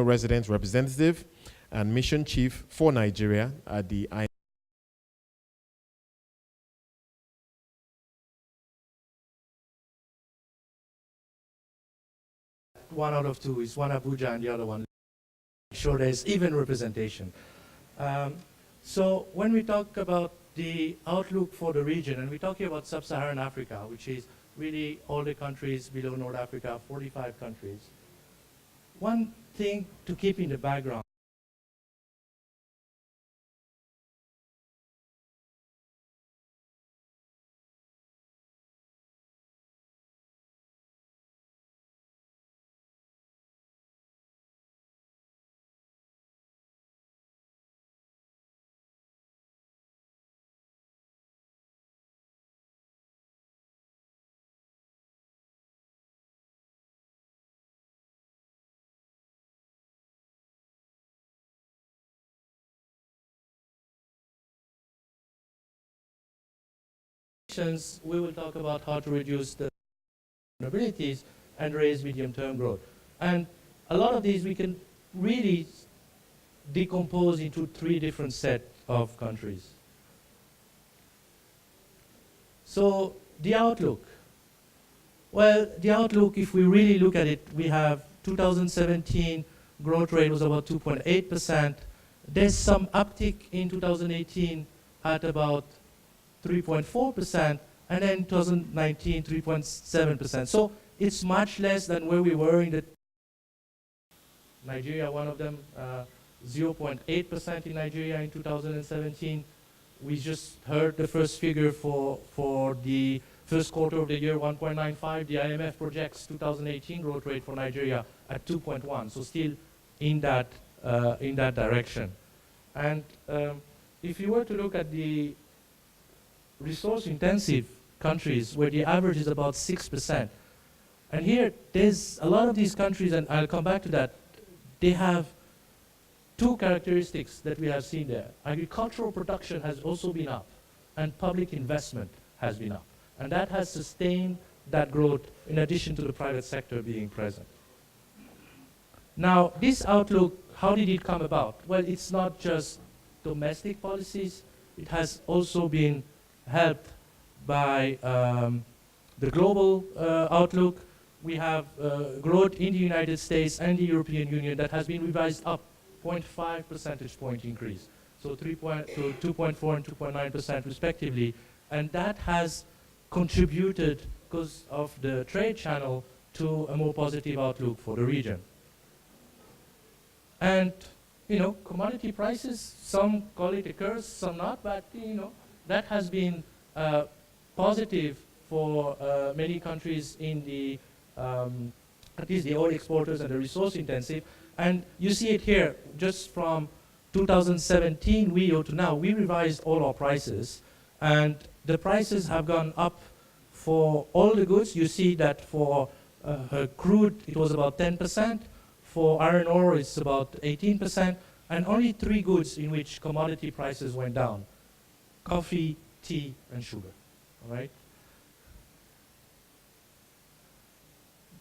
resident representative and mission chief for Nigeria at the IMF. One out of two is one Abuja and the other one. Sure, there's even representation. So when we talk about the outlook for the region, and we're talking about Sub-Saharan Africa, which is really all the countries below North Africa, 45 countries. One thing to keep in the background. We will talk about how to reduce the vulnerabilities and raise medium-term growth. And a lot of these we can really decompose into three different sets of countries. So the outlook. Well, the outlook, if we really look at it, we have 2017 growth rate was about 2.8%. There's some uptick in 2018 at about 3.4%, and then 2019, 3.7%. So it's much less than where we were in the Nigeria, one of them, 0.8% in Nigeria in 2017. We just heard the first figure for the first quarter of the year, 1.95. The IMF projects 2018 growth rate for Nigeria at 2.1, so still in that direction. And if you were to look at the resource-intensive countries, where the average is about 6%. And here, there's a lot of these countries, and I'll come back to that, they have two characteristics that we have seen there. Agricultural production has also been up, and public investment has been up. And that has sustained that growth in addition to the private sector being present. Now, this outlook, how did it come about? Well, it's not just domestic policies. It has also been helped by the global outlook. We have growth in the United States and the European Union that has been revised up, 0.5 percentage point increase, so 2.4 and 2.9% respectively. And that has contributed, because of the trade channel, to a more positive outlook for the region. And, you know, commodity prices, some call it a curse, some not, but, you know, that has been positive for many countries in the, at least the oil exporters and the resource intensive. And you see it here, just from 2017 to now, we revised all our prices. And the prices have gone up for all the goods. You see that for crude, it was about 10%. For iron ore, it's about 18%. And only three goods in which commodity prices went down: coffee, tea, and sugar, all right?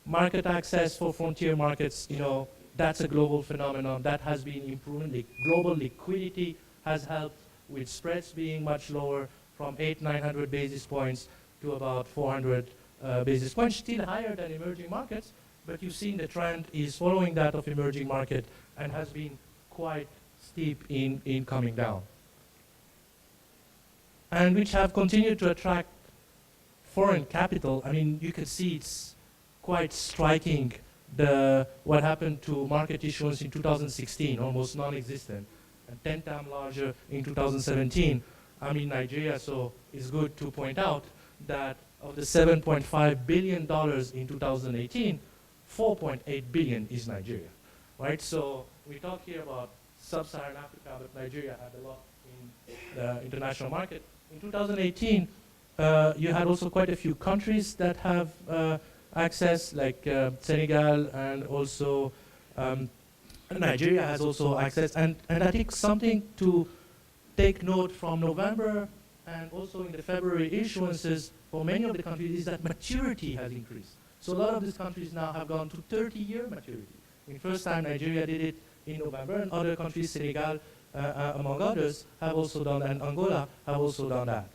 Market access for frontier markets, you know, that's a global phenomenon that has been improving. The global liquidity has helped, with spreads being much lower, from 900 basis points to about 400 basis points, still higher than emerging markets, but you've seen the trend is following that of emerging market and has been quite steep in coming down. And which have continued to attract foreign capital. I mean, you can see it's quite striking what happened to market issuance in 2016, almost non-existent, and 10 times larger in 2017. I mean, Nigeria, so it's good to point out that of the $7.5 billion in 2018, 4.8 billion is Nigeria, right? So we talk here about Sub-Saharan Africa, but Nigeria had a lot in the international market. In 2018, you had also quite a few countries that have access, like Senegal, and also Nigeria has also access. And I think something to take note from November and also in the February issuances for many of the countries is that maturity has increased. So a lot of these countries now have gone to 30-year maturity. In first time, Nigeria did it in November, and other countries, Senegal, among others, have also done that, and Angola have also done that.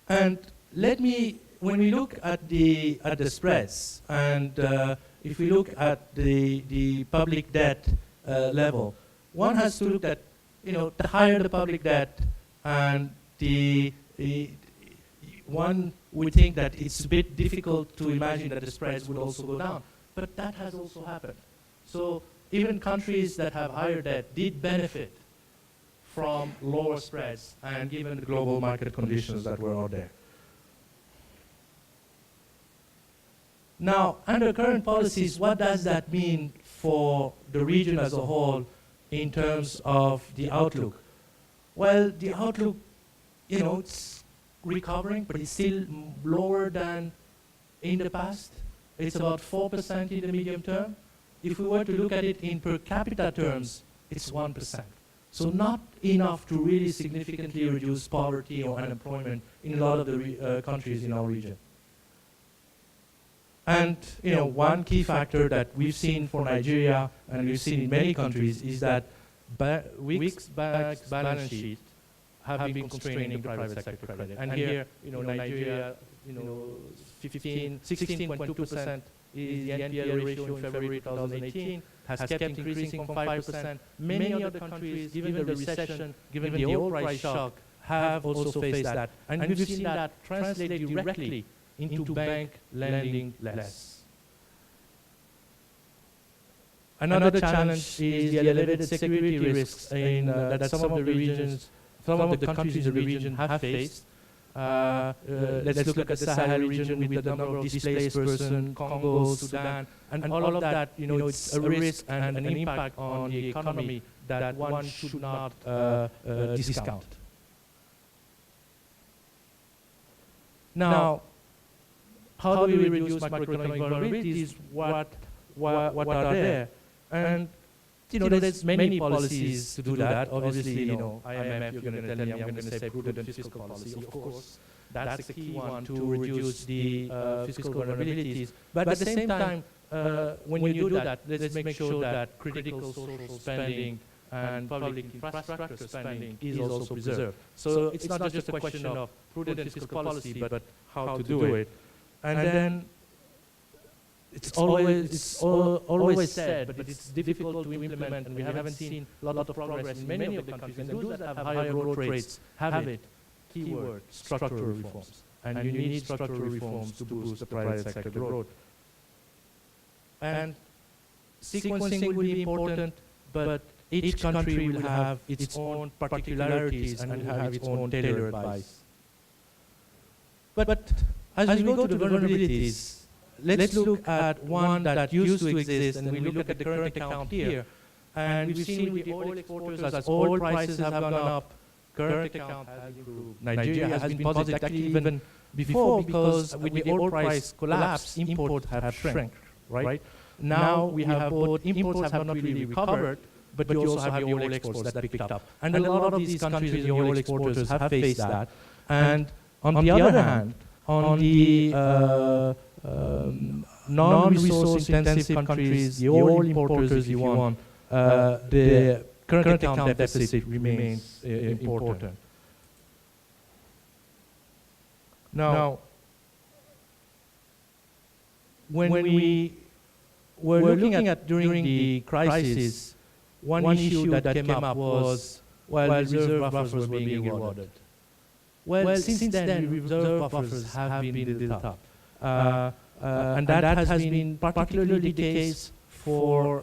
And let me, when we look at the spreads, and if we look at the public debt level, one has to look at, the higher the public debt, and one would think that it's a bit difficult to imagine that the spreads would also go down, but that has also happened. So even countries that have higher debt did benefit from lower spreads, and given the global market conditions that were out there. Now, under current policies, what does that mean for the region as a whole in terms of the outlook? Well, the outlook, it's recovering, but it's still lower than in the past. It's about 4% in the medium term. If we were to look at it in per capita terms, it's 1%. So not enough to really significantly reduce poverty or unemployment in a lot of the countries in our region. And one key factor that we've seen for Nigeria, and we've seen in many countries, is that weak banks' balance sheets have been constraining the private sector credit. And here, Nigeria, 16.2% is the NPL ratio in February 2018, has kept increasing from 5%. Many other countries, given the recession, given the oil price shock, have also faced that. And we've seen that translate directly into bank lending less. Another challenge is the elevated security risks that some of the regions, some of the countries in the region have faced. Let's look at the Sahel region with the number of displaced persons, Congo, Sudan, and all of that, it's a risk and an impact on the economy that one should not discount. Now, how do we reduce macroeconomic vulnerabilities? What are there? And there's many policies to do that. Obviously, IMF, you're going to tell me I'm going to say prudent fiscal policy. Of course, that's the key one to reduce the fiscal vulnerabilities. But at the same time, when you do that, let's make sure that critical social spending and public infrastructure spending is also preserved. So it's not just a question of prudent fiscal policy, but how to do it. And then it's always said, but it's difficult to implement, and we haven't seen a lot of progress in many of the countries. And those that have higher growth rates have it. Keyword, structural reforms. And you need structural reforms to boost the private sector growth. And sequencing will be important, but each country will have its own particularities and will have its own tailored advice. But as we go to the vulnerabilities, let's look at one that used to exist, and we look at the current account here. And we've seen with the oil exporters, as oil prices have gone up, current account has improved. Nigeria has been positive, actually even before, because with the oil price collapse, imports have shrunk, right? Now we have both, imports have not really recovered, but you also have the oil exports that picked up. And a lot of these countries, the oil exporters, have faced that. And on the other hand, on the non-resource intensive countries, the oil importers, if you want, the current account deficit remains important. Now, when we were looking at during the crisis, one issue that came up was, while reserve buffers were being eroded. Well, since then, reserve buffers have been built up. And that has been particularly the case for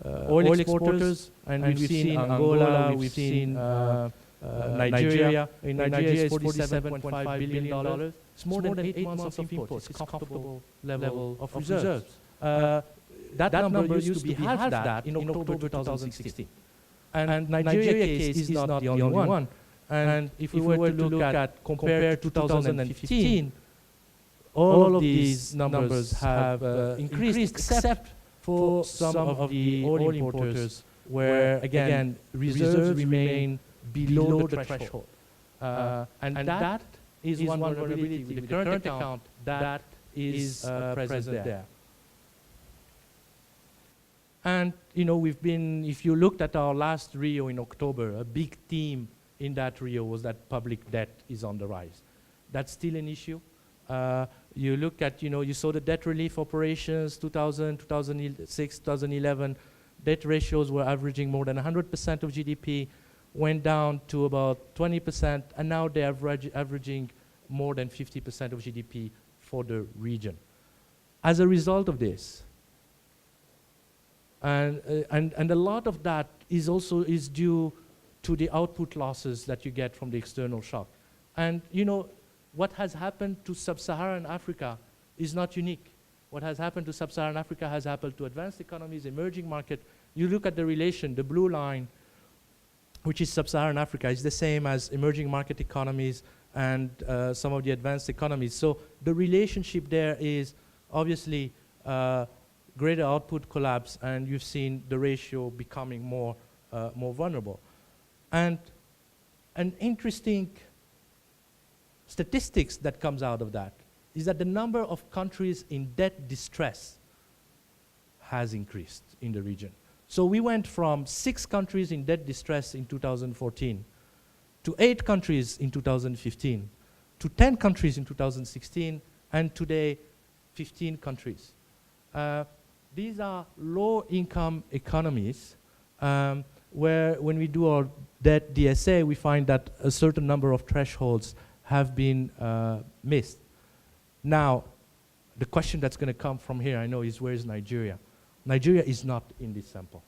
oil exporters, and we've seen Angola, we've seen Nigeria. In Nigeria, it's $47.5 billion. It's more than 8 months of imports. It's a comfortable level of reserves. That number used to be half that in October 2016. And Nigeria case is not the only one. And if we were to look at, compare 2015, all of these numbers have increased, except for some of the oil importers, where, again, reserves remain below the threshold. And that is one vulnerability with the current account that is present there. And if you looked at our last Rio in October, a big theme in that Rio was that public debt is on the rise. That's still an issue. You look at, you saw the debt relief operations, 2000, 2006, 2011, debt ratios were averaging more than 100% of GDP, went down to about 20%, and now they're averaging more than 50% of GDP for the region. As a result of this, and a lot of that is also due to the output losses that you get from the external shock. And what has happened to Sub-Saharan Africa is not unique. What has happened to Sub-Saharan Africa has happened to advanced economies, emerging market. You look at the relation, the blue line, which is Sub-Saharan Africa, is the same as emerging market economies and some of the advanced economies. So the relationship there is obviously greater output collapse, and you've seen the ratio becoming more vulnerable. And an interesting statistics that comes out of that is that the number of countries in debt distress has increased in the region. So we went from 6 countries in debt distress in 2014 to 8 countries in 2015 to 10 countries in 2016, and today 15 countries. These are low-income economies where when we do our debt DSA, we find that a certain number of thresholds have been missed. Now, the question that's going to come from here, I know, is where is Nigeria? Nigeria is not in this sample,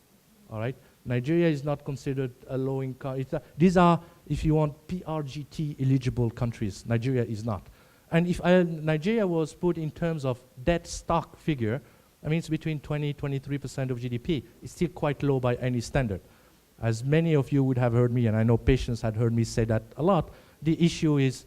all right? Nigeria is not considered a low-income. These are, if you want, PRGT-eligible countries. Nigeria is not. And if Nigeria was put in terms of debt stock figure, I mean, it's between 20-23% of GDP. It's still quite low by any standard. As many of you would have heard me, and I know patients had heard me say that a lot, the issue is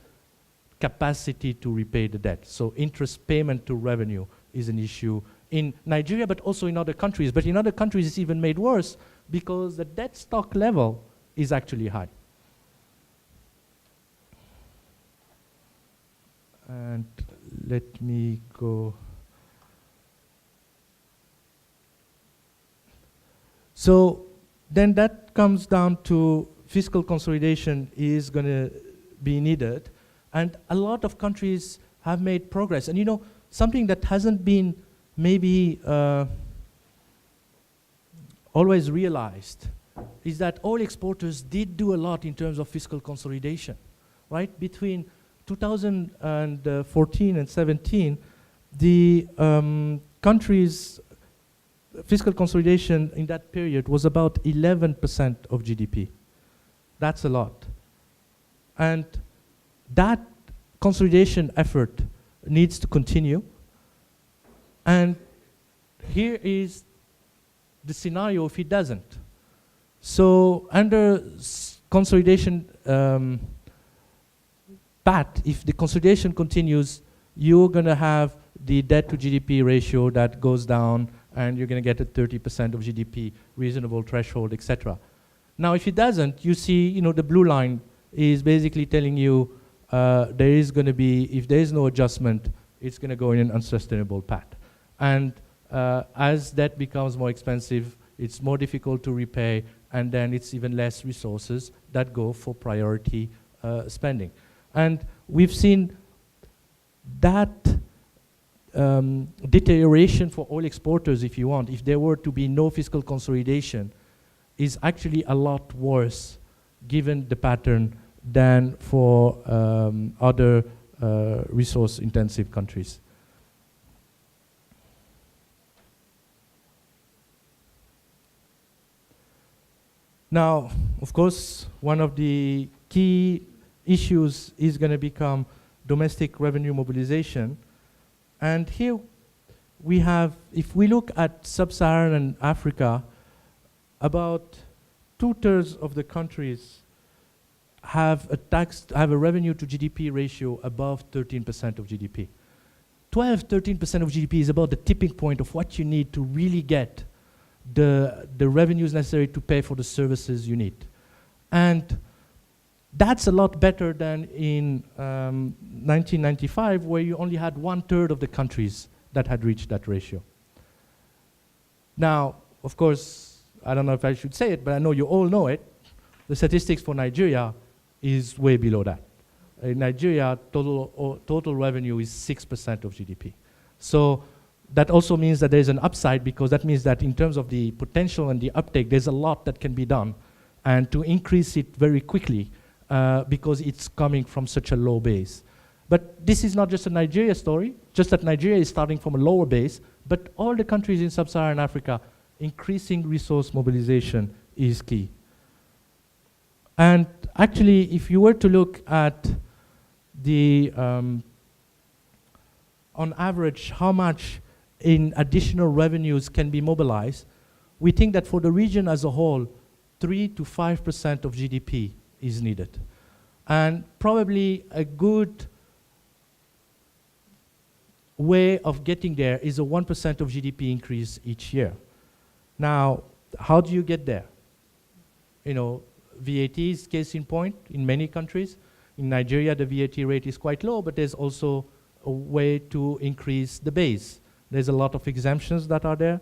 capacity to repay the debt. So interest payment to revenue is an issue in Nigeria, but also in other countries. But in other countries, it's even made worse because the debt stock level is actually high. And let me go. So then that comes down to fiscal consolidation is going to be needed. And a lot of countries have made progress. And something that hasn't been maybe always realized is that oil exporters did do a lot in terms of fiscal consolidation, right? Between 2014 and 17, the countries' fiscal consolidation in that period was about 11% of GDP. That's a lot. And that consolidation effort needs to continue. And here is the scenario if it doesn't. So under consolidation path, if the consolidation continues, you're going to have the debt to GDP ratio that goes down, and you're going to get a 30% of GDP, reasonable threshold, etc. Now, if it doesn't, you see, the blue line is basically telling you there is going to be, if there is no adjustment, it's going to go in an unsustainable path. And as debt becomes more expensive, it's more difficult to repay, and then it's even less resources that go for priority spending. And we've seen that deterioration for oil exporters, if you want, if there were to be no fiscal consolidation, is actually a lot worse given the pattern than for other resource-intensive countries. Now, of course, one of the key issues is going to become domestic revenue mobilization. And here we have, if we look at Sub-Saharan Africa, about 2/3 of the countries have a revenue to GDP ratio above 13% of GDP. 12-13% of GDP is about the tipping point of what you need to really get the revenues necessary to pay for the services you need. And That's a lot better than in 1995, where you only had 1/3 of the countries that had reached that ratio. Now, of course, I don't know if I should say it, but I know you all know it. The statistics for Nigeria is way below that. In Nigeria, total revenue is 6% of GDP. So that also means that there's an upside, because that means that in terms of the potential and the uptake, there's a lot that can be done, and to increase it very quickly, because it's coming from such a low base. But this is not just a Nigeria story, just that Nigeria is starting from a lower base, but all the countries in Sub-Saharan Africa, increasing resource mobilization is key. And actually, if you were to look at the, on average, how much in additional revenues can be mobilized, we think that for the region as a whole, 3 to 5% of GDP is needed. And probably a good way of getting there is a 1% of GDP increase each year. Now, how do you get there? You know, VAT is case in point in many countries. In Nigeria, the VAT rate is quite low, but there's also a way to increase the base. There's a lot of exemptions that are there.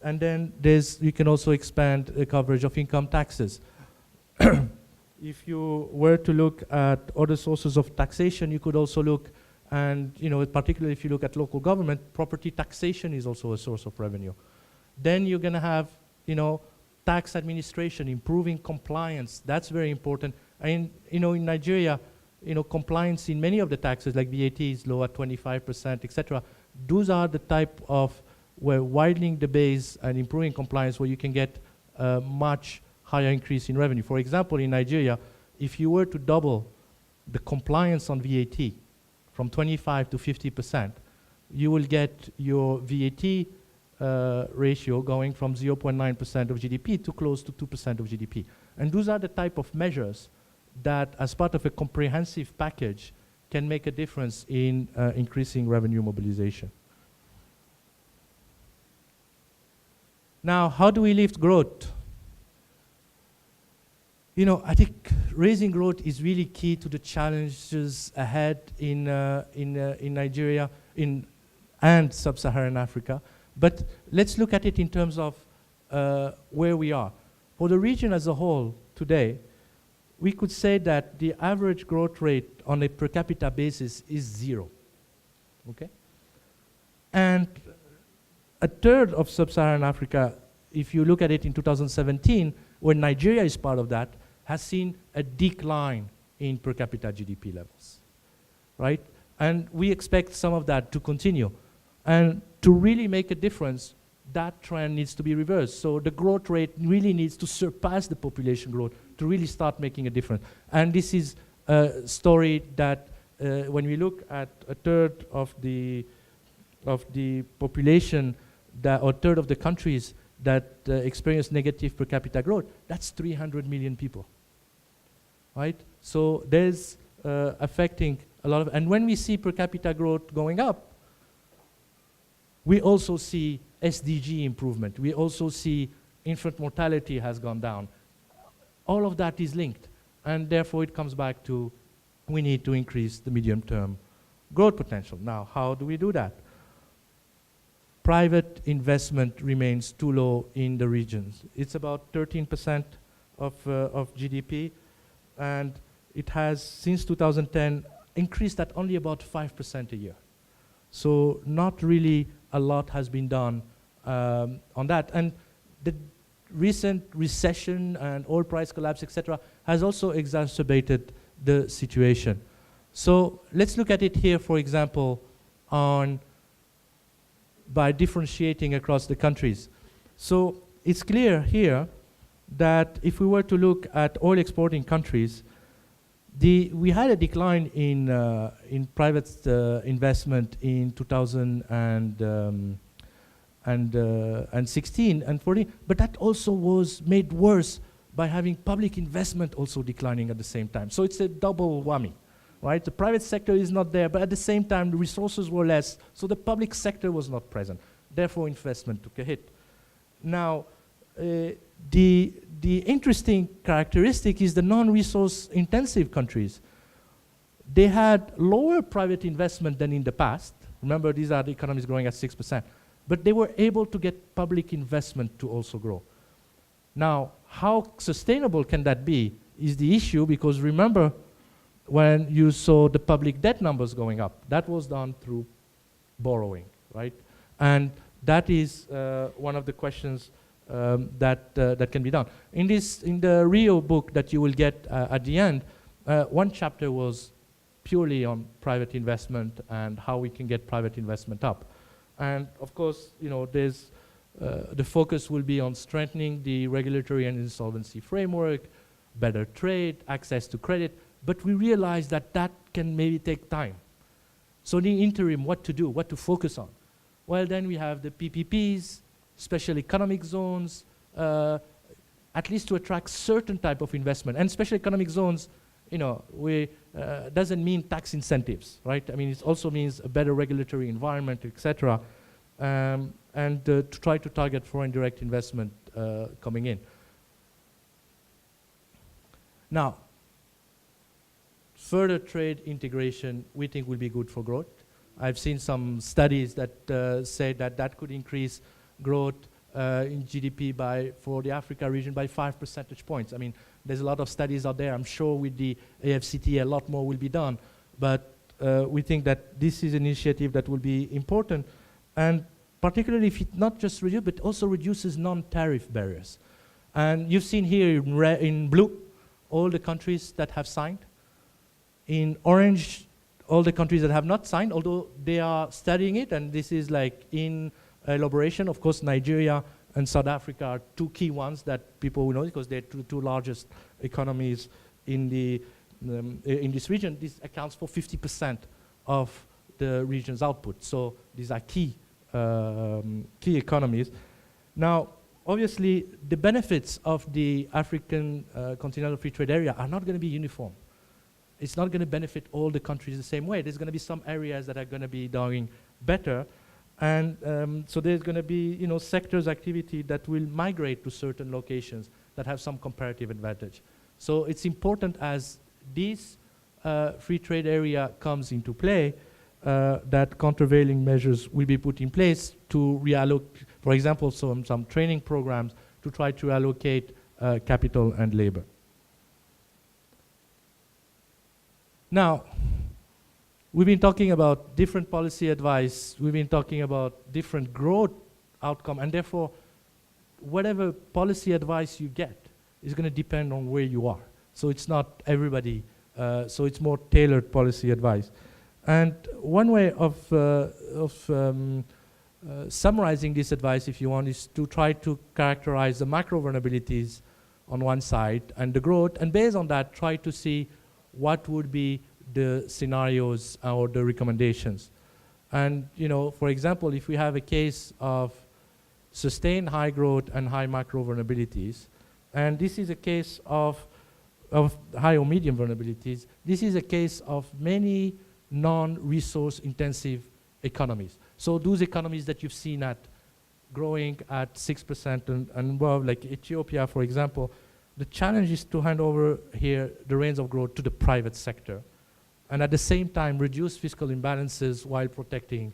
And then you can also expand the coverage of income taxes. If you were to look at other sources of taxation, you could also look, and particularly if you look at local government, property taxation is also a source of revenue. Then you're going to have, tax administration, improving compliance. That's very important. And in Nigeria, compliance in many of the taxes, like VAT, is low at 25%, etc. Those are the type of where widening the base and improving compliance, where you can get a much higher increase in revenue. For example, in Nigeria, if you were to double the compliance on VAT from 25 to 50%, you will get your VAT ratio going from 0.9% of GDP to close to 2% of GDP. And those are the type of measures that, as part of a comprehensive package, can make a difference in increasing revenue mobilization. Now, how do we lift growth? I think raising growth is really key to the challenges ahead in Nigeria and Sub-Saharan Africa. But let's look at it in terms of where we are. For the region as a whole today, we could say that the average growth rate on a per capita basis is 0. Okay? And a third of Sub-Saharan Africa, if you look at it in 2017, when Nigeria is part of that, has seen a decline in per capita GDP levels, right? And we expect some of that to continue. And to really make a difference, that trend needs to be reversed. So the growth rate really needs to surpass the population growth to really start making a difference. And this is a story that when we look at a third of the population, or a third of the countries that experience negative per capita growth, that's 300 million people, right? So there's affecting a lot of, and when we see per capita growth going up, we also see SDG improvement. We also see infant mortality has gone down. All of that is linked, and therefore it comes back to we need to increase the medium-term growth potential. Now, how do we do that? Private investment remains too low in the regions. It's about 13% of GDP, and it has, since 2010, increased at only about 5% a year. So not really a lot has been done on that. And the recent recession and oil price collapse, etc., has also exacerbated the situation. So let's look at it here, for example, by differentiating across the countries. So it's clear here that if we were to look at oil exporting countries, we had a decline in private investment in 2016 and 14, but that also was made worse by having public investment also declining at the same time. So it's a double whammy, right? The private sector is not there, but at the same time the resources were less, so the public sector was not present. Therefore, investment took a hit. Now, the interesting characteristic is the non-resource intensive countries. They had lower private investment than in the past. Remember, these are the economies growing at 6%. But they were able to get public investment to also grow. Now, how sustainable can that be is the issue, because remember when you saw the public debt numbers going up, that was done through borrowing, right? And that is one of the questions that can be done. In the Rio book that you will get at the end, one chapter was purely on private investment and how we can get private investment up. And of course, there's the focus will be on strengthening the regulatory and insolvency framework, better trade, access to credit, but we realize that that can maybe take time. So in the interim, what to do, what to focus on? Well, then we have the PPPs, special economic zones, at least to attract certain type of investment. And special economic zones, doesn't mean tax incentives, right? I mean, it also means a better regulatory environment, etc. And to try to target foreign direct investment coming in. Now, further trade integration we think will be good for growth. I've seen some studies that say that that could increase growth in GDP for the Africa region by 5 percentage points. I mean, there's a lot of studies out there. I'm sure with the AFCT a lot more will be done. But we think that this is an initiative that will be important. And particularly if it not just reduces, but also reduces non-tariff barriers. And you've seen here in blue all the countries that have signed. In orange, all the countries that have not signed, although they are studying it, and this is like in elaboration. Of course, Nigeria and South Africa are two key ones that people will know because they're the two largest economies in this region. This accounts for 50% of the region's output. So these are key economies. Now, obviously, the benefits of the African Continental Free Trade Area are not going to be uniform. It's not going to benefit all the countries the same way. There's going to be some areas that are going to be doing better. And so there's going to be sectors activity that will migrate to certain locations that have some comparative advantage. So it's important as this free trade area comes into play that countervailing measures will be put in place to reallocate, for example, some training programs to try to allocate capital and labor. Now, we've been talking about different policy advice. We've been talking about different growth outcome, and therefore, whatever policy advice you get is going to depend on where you are. So it's not everybody. So it's more tailored policy advice. And one way of summarizing this advice, if you want, is to try to characterize the macro vulnerabilities on one side and the growth, and based on that, try to see what would be the scenarios or the recommendations. And for example, if we have a case of sustained high growth and high macro vulnerabilities, and this is a case of high or medium vulnerabilities, this is a case of many non-resource intensive economies. So those economies that you've seen at growing at 6% and above, like Ethiopia, for example, the challenge is to hand over here the reins of growth to the private sector, and at the same time reduce fiscal imbalances while protecting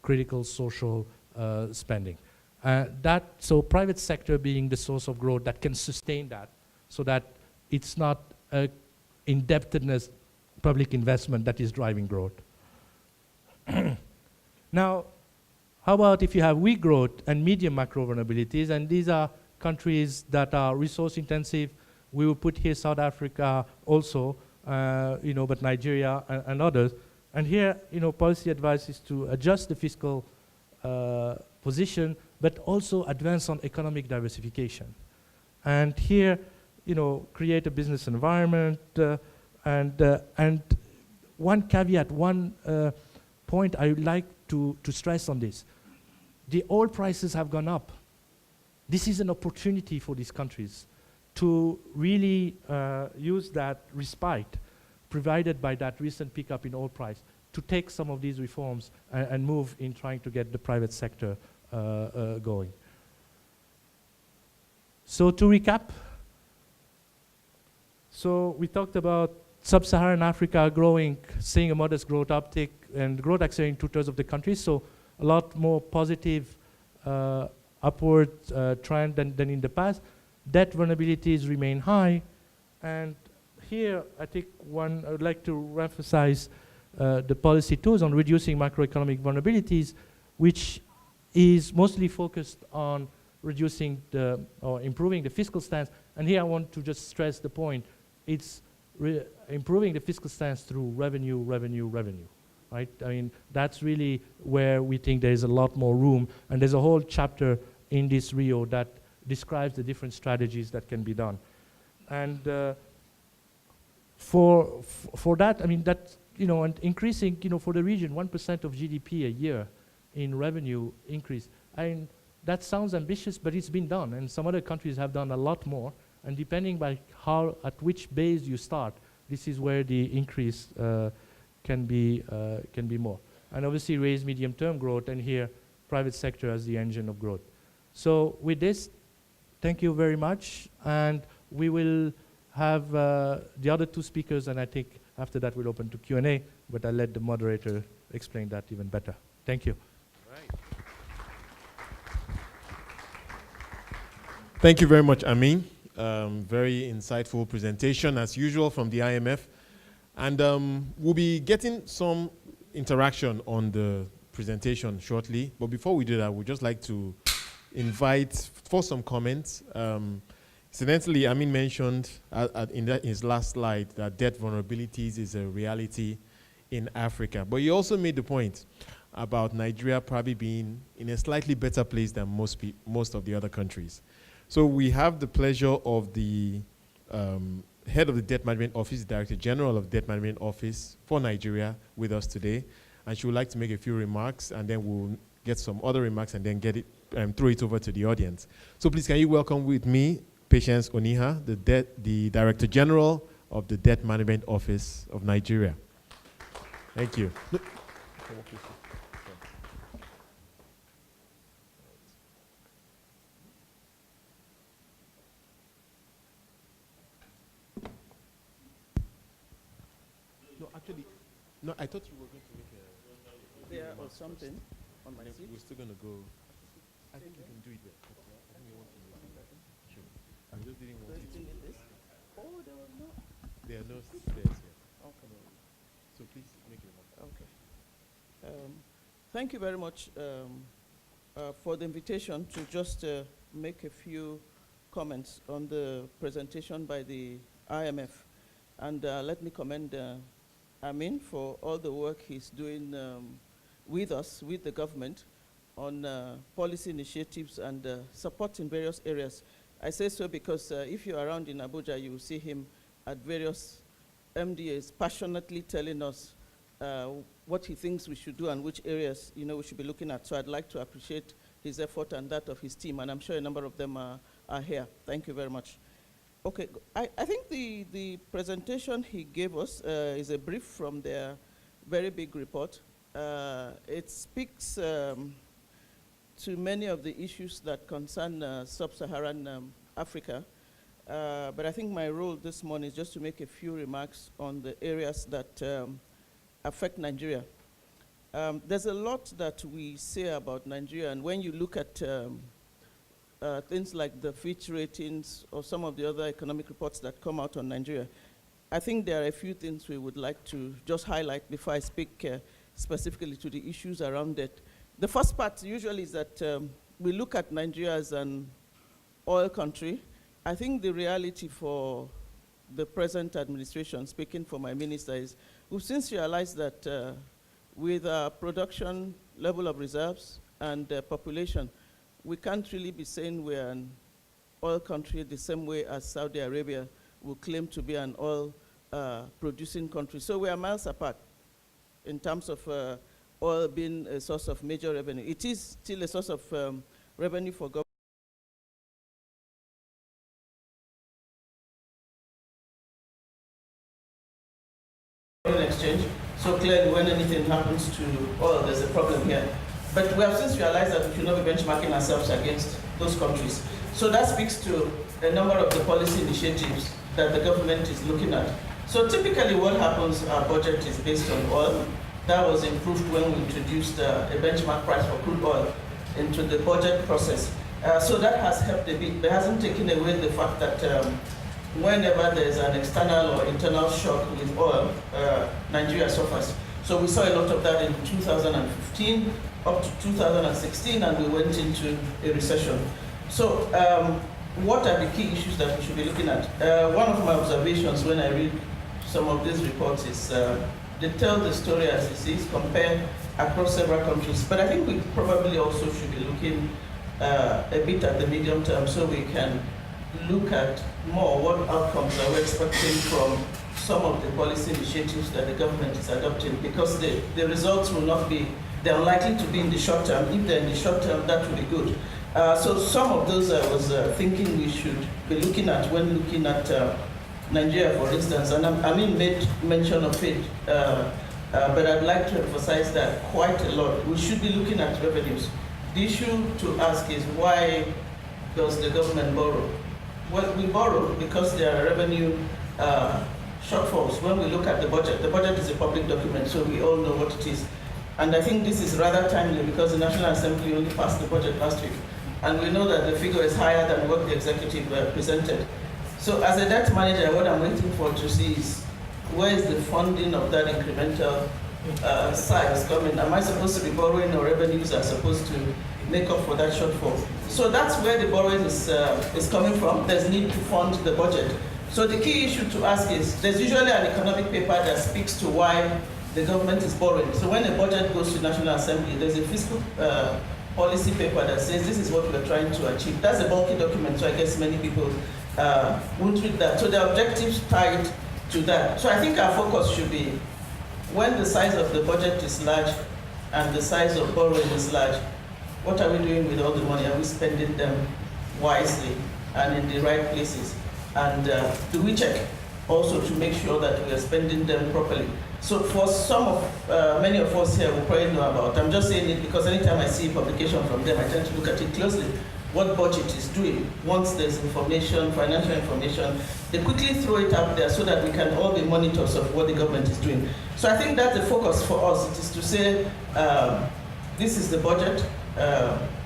critical social spending. So private sector being the source of growth that can sustain that, so that it's not indebtedness, public investment that is driving growth. Now, how about if you have weak growth and medium macro vulnerabilities, and these are countries that are resource intensive. We will put here South Africa also, but Nigeria and others. And here, policy advice is to adjust the fiscal position, but also advance on economic diversification. And here, create a business environment, and one caveat, one point I would like to stress on this. The oil prices have gone up. This is an opportunity for these countries to really use that respite provided by that recent pickup in oil price to take some of these reforms and move in trying to get the private sector going. So to recap, so we talked about Sub-Saharan Africa growing, seeing a modest growth uptick and growth accelerating in 2/3 of the countries. So a lot more positive upward trend than in the past. Debt vulnerabilities remain high. And here, I think I would like to emphasize the policy tools on reducing macroeconomic vulnerabilities, which is mostly focused on reducing or improving the fiscal stance. And here I want to just stress the point. It's improving the fiscal stance through revenue, right? I mean, that's really where we think there is a lot more room. And there's a whole chapter in this RIO that describes the different strategies that can be done. And for that, I mean, that, and increasing, for the region, 1% of GDP a year in revenue increase. I mean, that sounds ambitious, but it's been done. And some other countries have done a lot more. And depending by at which base you start, this is where the increase can be more. And obviously raise medium-term growth, and here, private sector as the engine of growth. So with this, thank you very much. And we will have the other two speakers, and I think after that we'll open to Q&A, but I'll let the moderator explain that even better. Thank you. Right. Thank you very much, Amin. Very insightful presentation, as usual, from the IMF. And we'll be getting some interaction on the presentation shortly. But before we do that, we'd just like to invite for some comments. Incidentally, Amin mentioned in his last slide that debt vulnerabilities is a reality in Africa. But he also made the point about Nigeria probably being in a slightly better place than most of the other countries. So we have the pleasure of the head of the Debt Management Office, Director General of Debt Management Office for Nigeria with us today. And she would like to make a few remarks, and then we'll get some other remarks and then throw it over to the audience. So please, can you welcome with me Patience Oniha, the Director General of the Debt Management Office of Nigeria. Thank you. No, actually, no, I thought you were going to make a... There or something on my seat. We're still going to go... I think you can do it there. I think you want to make it. Sure. I just didn't want you to... Need this? Oh, there was no... There are no stairs here. Okay. So please make it up. Okay. Thank you very much for the invitation to just make a few comments on the presentation by the IMF. And let me commend Amin for all the work he's doing with us, with the government, on policy initiatives and support in various areas. I say so because if you're around in Abuja, you will see him at various MDAs passionately telling us what he thinks we should do and which areas we should be looking at. So I'd like to appreciate his effort and that of his team, and I'm sure a number of them are here. Thank you very much. Okay, I think the presentation he gave us is a brief from their very big report. It speaks to many of the issues that concern Sub-Saharan Africa. But I think my role this morning is just to make a few remarks on the areas that affect Nigeria. There's a lot that we say about Nigeria, and when you look at things like the Fitch ratings or some of the other economic reports that come out on Nigeria, I think there are a few things we would like to just highlight before I speak specifically to the issues around it. The first part usually is that we look at Nigeria as an oil country. I think the reality for the present administration, speaking for my minister, is we've since realized that with our production level of reserves and population, we can't really be saying we're an oil country the same way as Saudi Arabia will claim to be an oil producing country. So we are miles apart in terms of oil being a source of major revenue. It is still a source of revenue for government. Exchange. So clearly when anything happens to oil, there's a problem here. But we have since realized that we should not be benchmarking ourselves against those countries. So that speaks to a number of the policy initiatives that the government is looking at. So typically what happens, our budget is based on oil. That was improved when we introduced a benchmark price for crude oil into the budget process. So that has helped a bit, but hasn't taken away the fact that whenever there's an external or internal shock with oil, Nigeria suffers. So we saw a lot of that in 2015 up to 2016, and we went into a recession. So what are the key issues that we should be looking at? One of my observations when I read some of these reports is they tell the story as it is, compare across several countries. But I think we probably also should be looking a bit at the medium term, so we can look at more what outcomes are we expecting from some of the policy initiatives that the government is adopting, because the results will not be, they're unlikely to be in the short term. If they're in the short term, that will be good. So some of those I was thinking we should be looking at when looking at Nigeria, for instance, and I mean made mention of it, but I'd like to emphasize that quite a lot. We should be looking at revenues. The issue to ask is, why does the government borrow? Well, we borrow because there are revenue shortfalls. When we look at the budget is a public document, so we all know what it is. And I think this is rather timely because the National Assembly only passed the budget last week. And we know that the figure is higher than what the executive presented. So as a debt manager, what I'm waiting for to see is, where is the funding of that incremental size coming? Am I supposed to be borrowing, or revenues are supposed to make up for that shortfall? So that's where the borrowing is coming from. There's need to fund the budget. So the key issue to ask is, there's usually an economic paper that speaks to why the government is borrowing. So when a budget goes to National Assembly, there's a fiscal policy paper that says this is what we're trying to achieve. That's a bulky document, so I guess many people won't read that. So the objectives tied to that. So I think our focus should be, when the size of the budget is large and the size of borrowing is large, what are we doing with all the money? Are we spending them wisely and in the right places? And do we check also to make sure that we are spending them properly? So for some of, many of us here will probably know about, I'm just saying it because anytime I see publication from them, I tend to look at it closely. What budget is doing. Once there's information, financial information, they quickly throw it up there so that we can all be monitors of what the government is doing. So I think that's the focus for us. It is to say, this is the budget.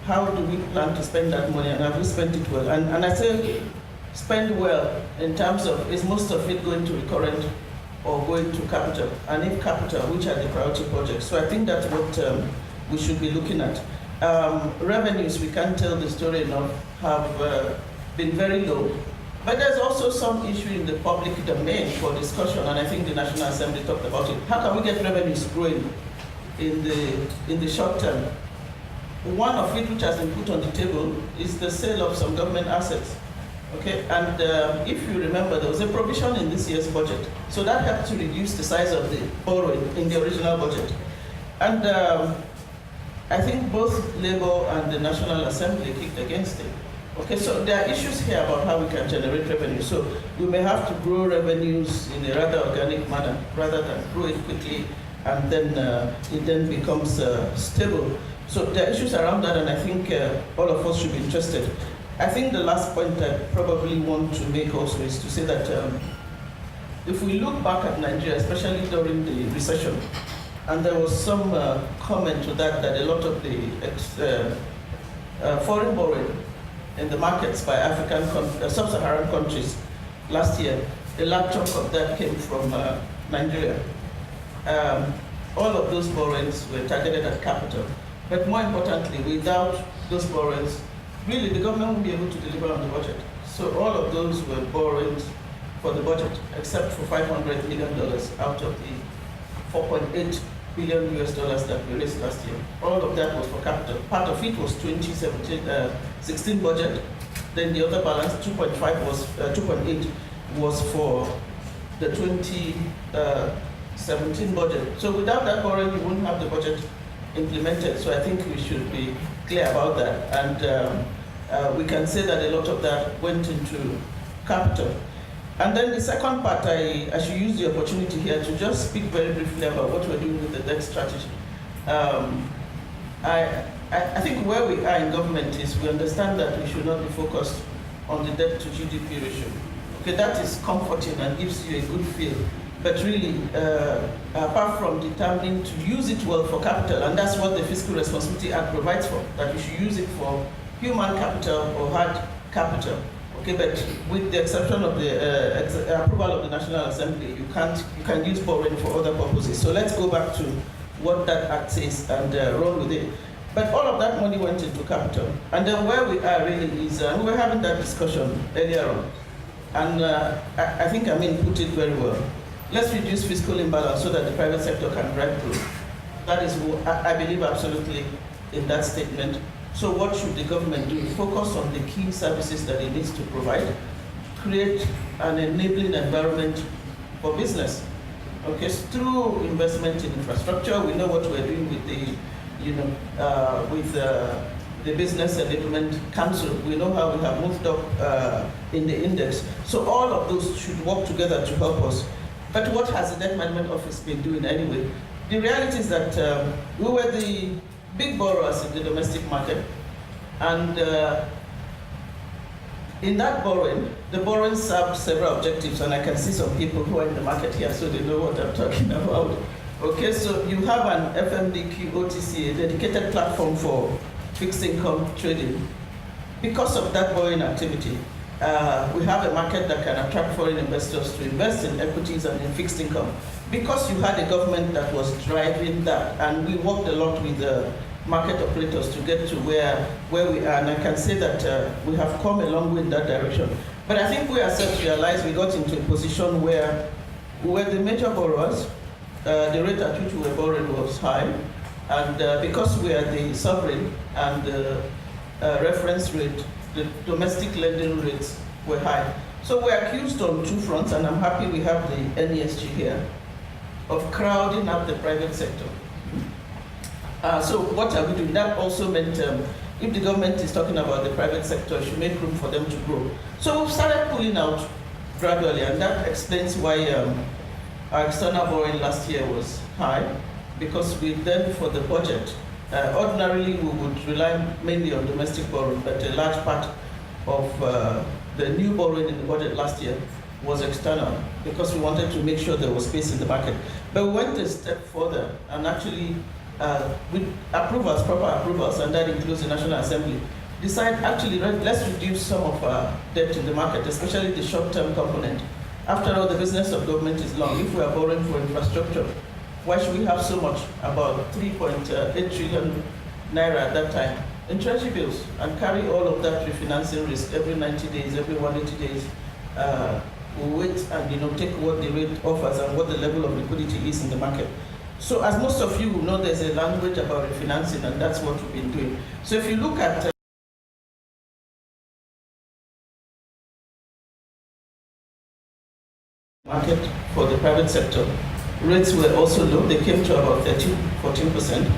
How do we plan to spend that money, and have we spent it well? And I say spend well in terms of, is most of it going to recurrent or going to capital? And if capital, which are the priority projects? So I think that's what we should be looking at. Revenues, we can't tell the story enough, have been very low. But there's also some issue in the public domain for discussion, and I think the National Assembly talked about it. How can we get revenues growing in the short term? One of it, which has been put on the table, is the sale of some government assets. Okay, and if you remember, there was a provision in this year's budget. So that helped to reduce the size of the borrowing in the original budget. And I think both Labour and the National Assembly kicked against it. Okay, so there are issues here about how we can generate revenue. So we may have to grow revenues in a rather organic manner rather than grow it quickly and then it then becomes stable. So there are issues around that, and I think all of us should be interested. I think the last point I probably want to make also is to say that if we look back at Nigeria, especially during the recession, and there was some comment to that a lot of the foreign borrowing in the markets by African, Sub-Saharan countries last year, a large chunk of that came from Nigeria. All of those borrowings were targeted at capital. But more importantly, without those borrowings, really the government won't be able to deliver on the budget. So all of those were borrowings for the budget, except for $500 million out of the $4.8 billion that we raised last year. All of that was for capital. Part of it was 2016 budget. Then the other balance, 2.8 was for the 2017 budget. So without that borrowing, you wouldn't have the budget implemented. So I think we should be clear about that. And we can say that a lot of that went into capital. And then the second part, I should use the opportunity here to just speak very briefly about what we're doing with the debt strategy. I I think where we are in government is we understand that we should not be focused on the debt to GDP ratio. Okay, that is comforting and gives you a good feel. But really, apart from determining to use it well for capital, and that's what the Fiscal Responsibility Act provides for, that you should use it for human capital or hard capital. Okay, but with the exception of the approval of the National Assembly, you can use borrowing for other purposes. So let's go back to what that act says and roll with it. But all of that money went into capital. And then where we are really is, we were having that discussion earlier on. And I think Amin put it very well. Let's reduce fiscal imbalance so that the private sector can drive growth. That is, I believe absolutely in that statement. So what should the government do? Focus on the key services that it needs to provide, create an enabling environment for business. Okay, so through investment in infrastructure, we know what we're doing with the Business Enablement Council. We know how we have moved up in the index. So all of those should work together to help us. But what has the Debt Management Office been doing anyway? The reality is that we were the big borrowers in the domestic market, and in that borrowing, the borrowing served several objectives, and I can see some people who are in the market here, so they know what I'm talking about. Okay, so you have an FMDQ OTC, a dedicated platform for fixed income trading. Because of that borrowing activity, we have a market that can attract foreign investors to invest in equities and in fixed income. Because you had a government that was driving that, and we worked a lot with the market operators to get to where we are, and I can say that we have come a long way in that direction. But I think we ourselves realized we got into a position where we were the major borrowers, the rate at which we were borrowing was high, and because we are the sovereign and the reference rate, the domestic lending rates were high. So we're accused on two fronts, and I'm happy we have the NESG here, of crowding out the private sector. So what are we doing? That also meant if the government is talking about the private sector, it should make room for them to grow. So we've started pulling out gradually, and that explains why our external borrowing last year was high, because we then, for the budget, ordinarily we would rely mainly on domestic borrowing, but a large part of the new borrowing in the budget last year was external, because we wanted to make sure there was space in the market. But we went a step further and actually, with approvals, proper approvals, and that includes the National Assembly, decide actually let's reduce some of our debt in the market, especially the short-term component. After all, the business of government is long. If we are borrowing for infrastructure, why should we have so much, about 3.8 trillion naira at that time, in treasury bills, and carry all of that refinancing risk every 90 days, every 180 days? We'll wait and take what the rate offers and what the level of liquidity is in the market. So as most of you know, there's a language about refinancing, and that's what we've been doing. So if you look at market for the private sector, rates were also low. They came to about 14%.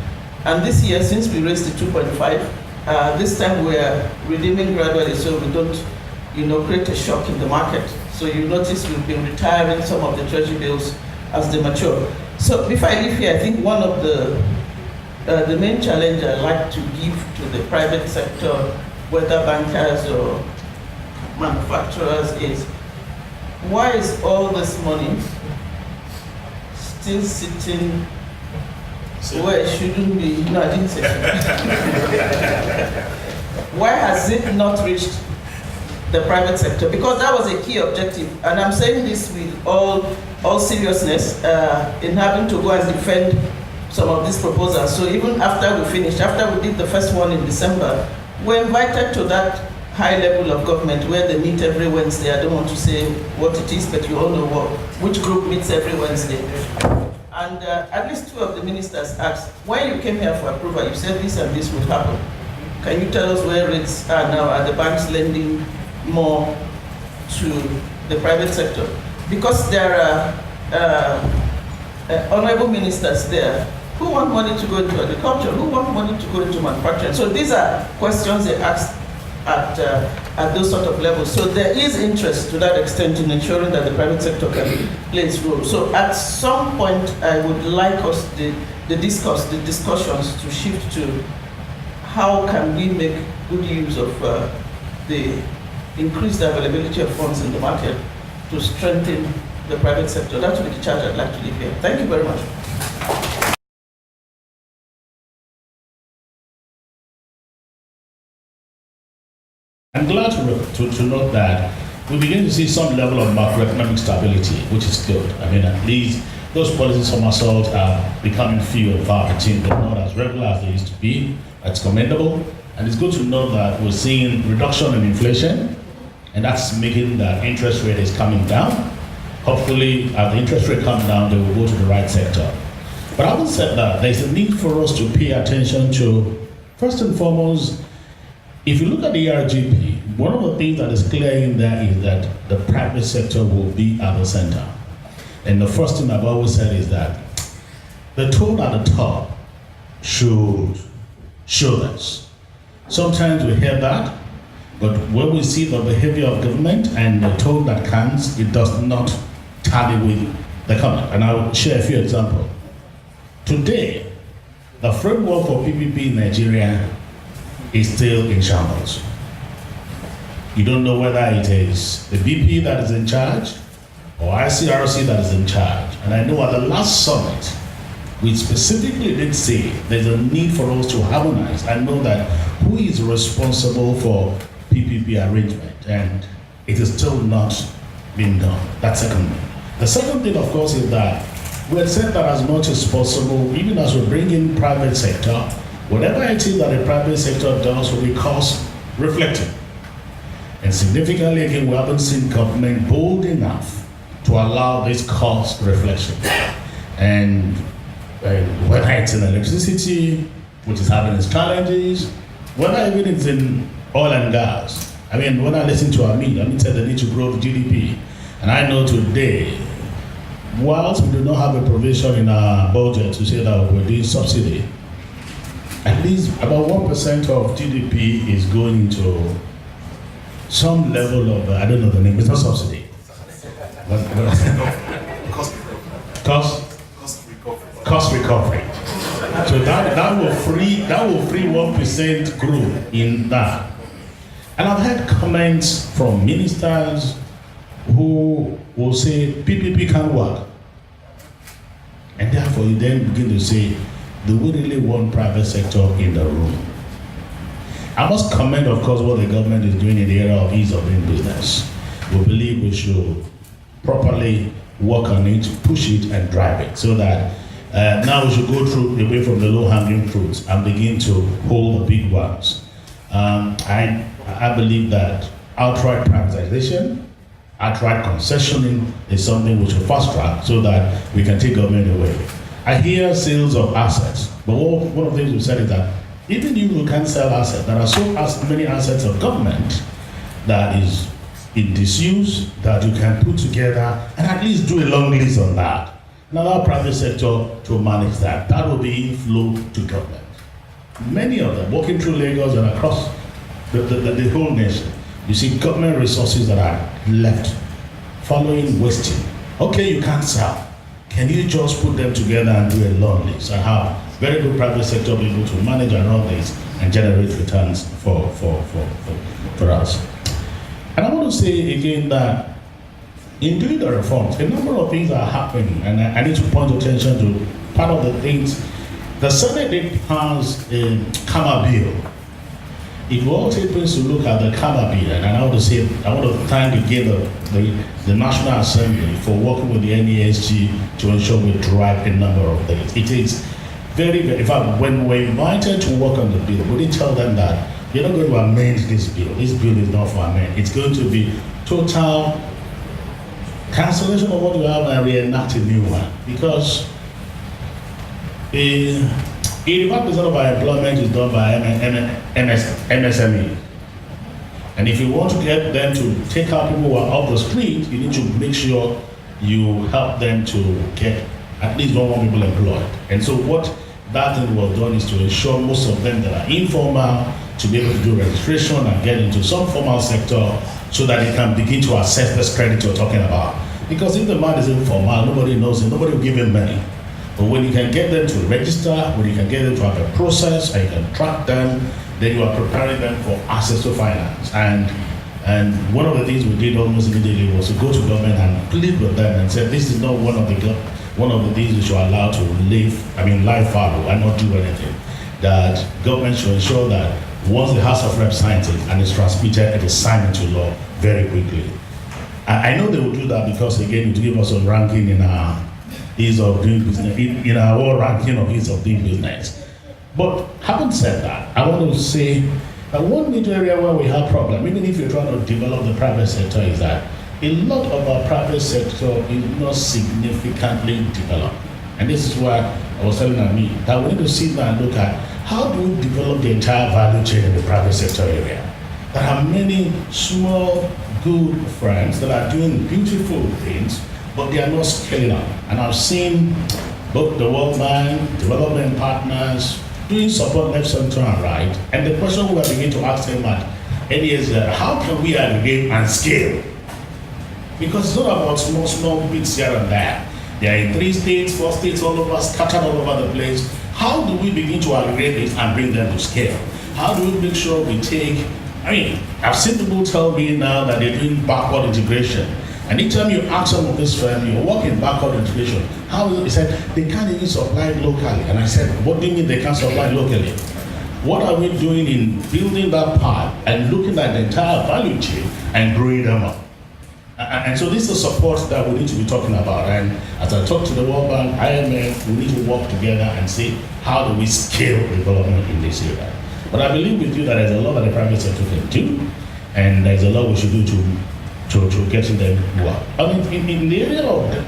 And this year, since we raised the 2.5, this time we're redeeming gradually so we don't create a shock in the market. So you notice we've been retiring some of the treasury bills as they mature. So before I leave here, I think one of the main challenge I like to give to the private sector, whether bankers or manufacturers, is why is all this money still sitting where it shouldn't be? No, I didn't say that. Why has it not reached the private sector? Because that was a key objective, and I'm saying this with all seriousness in having to go and defend some of these proposals. So even after we finished, after we did the first one in December, we're invited to that high level of government where they meet every Wednesday. I don't want to say what it is, but you all know which group meets every Wednesday. And at least two of the ministers asked, when you came here for approval, you said this and this would happen. Can you tell us where rates are now? Are the banks lending more to the private sector? Because there are honorable ministers there who want money to go into agriculture, who want money to go into manufacturing. So these are questions they asked at those sort of levels. So there is interest to that extent in ensuring that the private sector can play its role. So at some point, I would like us, the discussions to shift to how can we make good use of the increased availability of funds in the market to strengthen the private sector. That would be the charge I'd like to leave here. Thank you very much. I'm glad to note that we begin to see some level of macroeconomic stability, which is good. I mean, at least those policies from assault are becoming few and far between. They're not as regular as they used to be. That's commendable. And it's good to know that we're seeing reduction in inflation, and that's making the interest rate is coming down. Hopefully, as the interest rate comes down, they will go to the right sector. But having said that, there's a need for us to pay attention to, first and foremost, if you look at the ERGP, one of the things that is clear in there is that the private sector will be at the center. And the first thing I've always said is that the tone at the top should show this. Sometimes we hear that, but when we see the behavior of government and the tone that counts, it does not tally with the comment. And I'll share a few examples. Today, the framework for PPP in Nigeria is still in shambles. You don't know whether it is the BP that is in charge or ICRC that is in charge. And I know at the last summit, we specifically did say there's a need for us to harmonize and know that who is responsible for PPP arrangement, and it is still not being done. That's second thing. The second thing, of course, is that we have said that as much as possible, even as we bring in private sector, whatever it is that the private sector does will be cost reflective. And significantly, again, we haven't seen government bold enough to allow this cost reflection. And whether it's in electricity, which is having its challenges, whether even it's in oil and gas. I mean, when I listen to Amit said they need to grow the GDP. And I know today, whilst we do not have a provision in our budget to say that we're doing subsidy, at least about 1% of GDP is going to some level of, I don't know the name, it's not subsidy. Cost recovery. So that will free 1% growth in that. And I've had comments from ministers who will say PPP can't work. And therefore you then begin to say, do we really want private sector in the room? I must commend, of course, what the government is doing in the area of ease of doing business. We believe we should properly work on it, push it, and drive it, so that now we should go through away from the low-hanging fruits and begin to hold the big ones. I believe that outright privatization, outright concessioning is something which will fast track so that we can take government away. I hear sales of assets, but one of the things we've said is that even if you can't sell assets, there are so many assets of government that is in disuse that you can put together and at least do a long lease on that. And allow private sector to manage that. That will be inflow to government. Many of them, walking through Lagos and across the whole nation, you see government resources that are left following wasting. Okay, you can't sell. Can you just put them together and do a long lease and have very good private sector be able to manage and run this and generate returns for us? And I want to say again that in doing the reforms, a number of things are happening, and I need to point attention to part of the things. The Senate did pass a KAMA bill. If we all take place to look at the KAMA bill, and I want to say, I want to thank again the National Assembly for working with the NESG to ensure we drive a number of things. It is very, in fact, when we're invited to work on the bill, we didn't tell them that you're not going to amend this bill. This bill is not for amend. It's going to be total cancellation of what you have and reenact a new one. Because 85% of our employment is done by MSME. And if you want to get them to take out people who are off the street, you need to make sure you help them to get at least one more people employed. And so what that thing was done is to ensure most of them that are informal to be able to do registration and get into some formal sector so that they can begin to assess this credit you're talking about. Because if the man is informal, nobody knows him, nobody will give him money. But when you can get them to register, when you can get them to have a process, and you can track them, then you are preparing them for access to finance. And one of the things we did almost immediately was to go to government and plead with them and say, this is not one of the things we should allow to lie fallow and not do anything. That government should ensure that once the House of Reps signs it and it's transmitted, it is signed into law very quickly. I know they will do that because, again, to give us a ranking in our ease of doing business, in our world ranking of ease of doing business. But having said that, I want to say that one major area where we have problem, even if you're trying to develop the private sector, is that a lot of our private sector is not significantly developed. And this is why I was telling me that we need to sit down and look at how do we develop the entire value chain in the private sector area. There are many small, good friends that are doing beautiful things, but they are not scaling up. And I've seen both the World Bank, development partners, doing support left, center, and right. And the question we are beginning to ask them at is how can we aggregate and scale? Because it's not about small bits here and there. They are in 3 states, 4 states, all over, scattered all over the place. How do we begin to aggregate this and bring them to scale? How do we make sure we take, I've seen people tell me now that they're doing backward integration. And each time you ask some of this firm, you're working backward integration. How is it? He said, they can't even supply locally. And I said, what do you mean they can't supply locally? What are we doing in building that part and looking at the entire value chain and growing them up? And so this is support that we need to be talking about. And as I talk to the World Bank, IMF, we need to work together and see how do we scale development in this area. But I believe with you that there's a lot that the private sector can do, and there's a lot we should do to getting them work. In the area of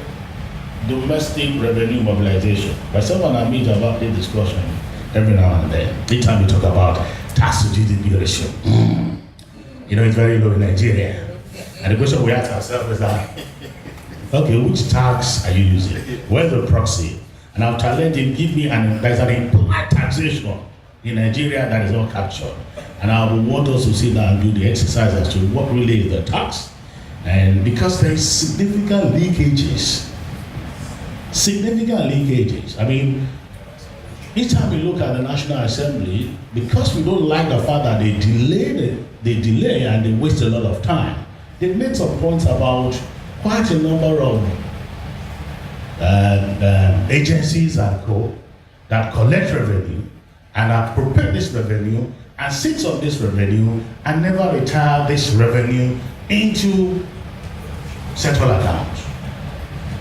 domestic revenue mobilization, myself and Amit have had this discussion every now and then. Each time we talk about tax to GDP ratio, it's very low in Nigeria. And the question we ask ourselves is that, okay, which tax are you using? Where's the proxy? And I'll challenge him, give me there's an implied taxation in Nigeria that is not captured. And I would want us to sit down and do the exercise as to what really is the tax. And because there is significant leakages. Each time we look at the National Assembly, because we don't like the fact that they delay and they waste a lot of time, they made some points about quite a number of agencies that collect revenue and appropriate this revenue and sit on this revenue and never retire this revenue into central accounts.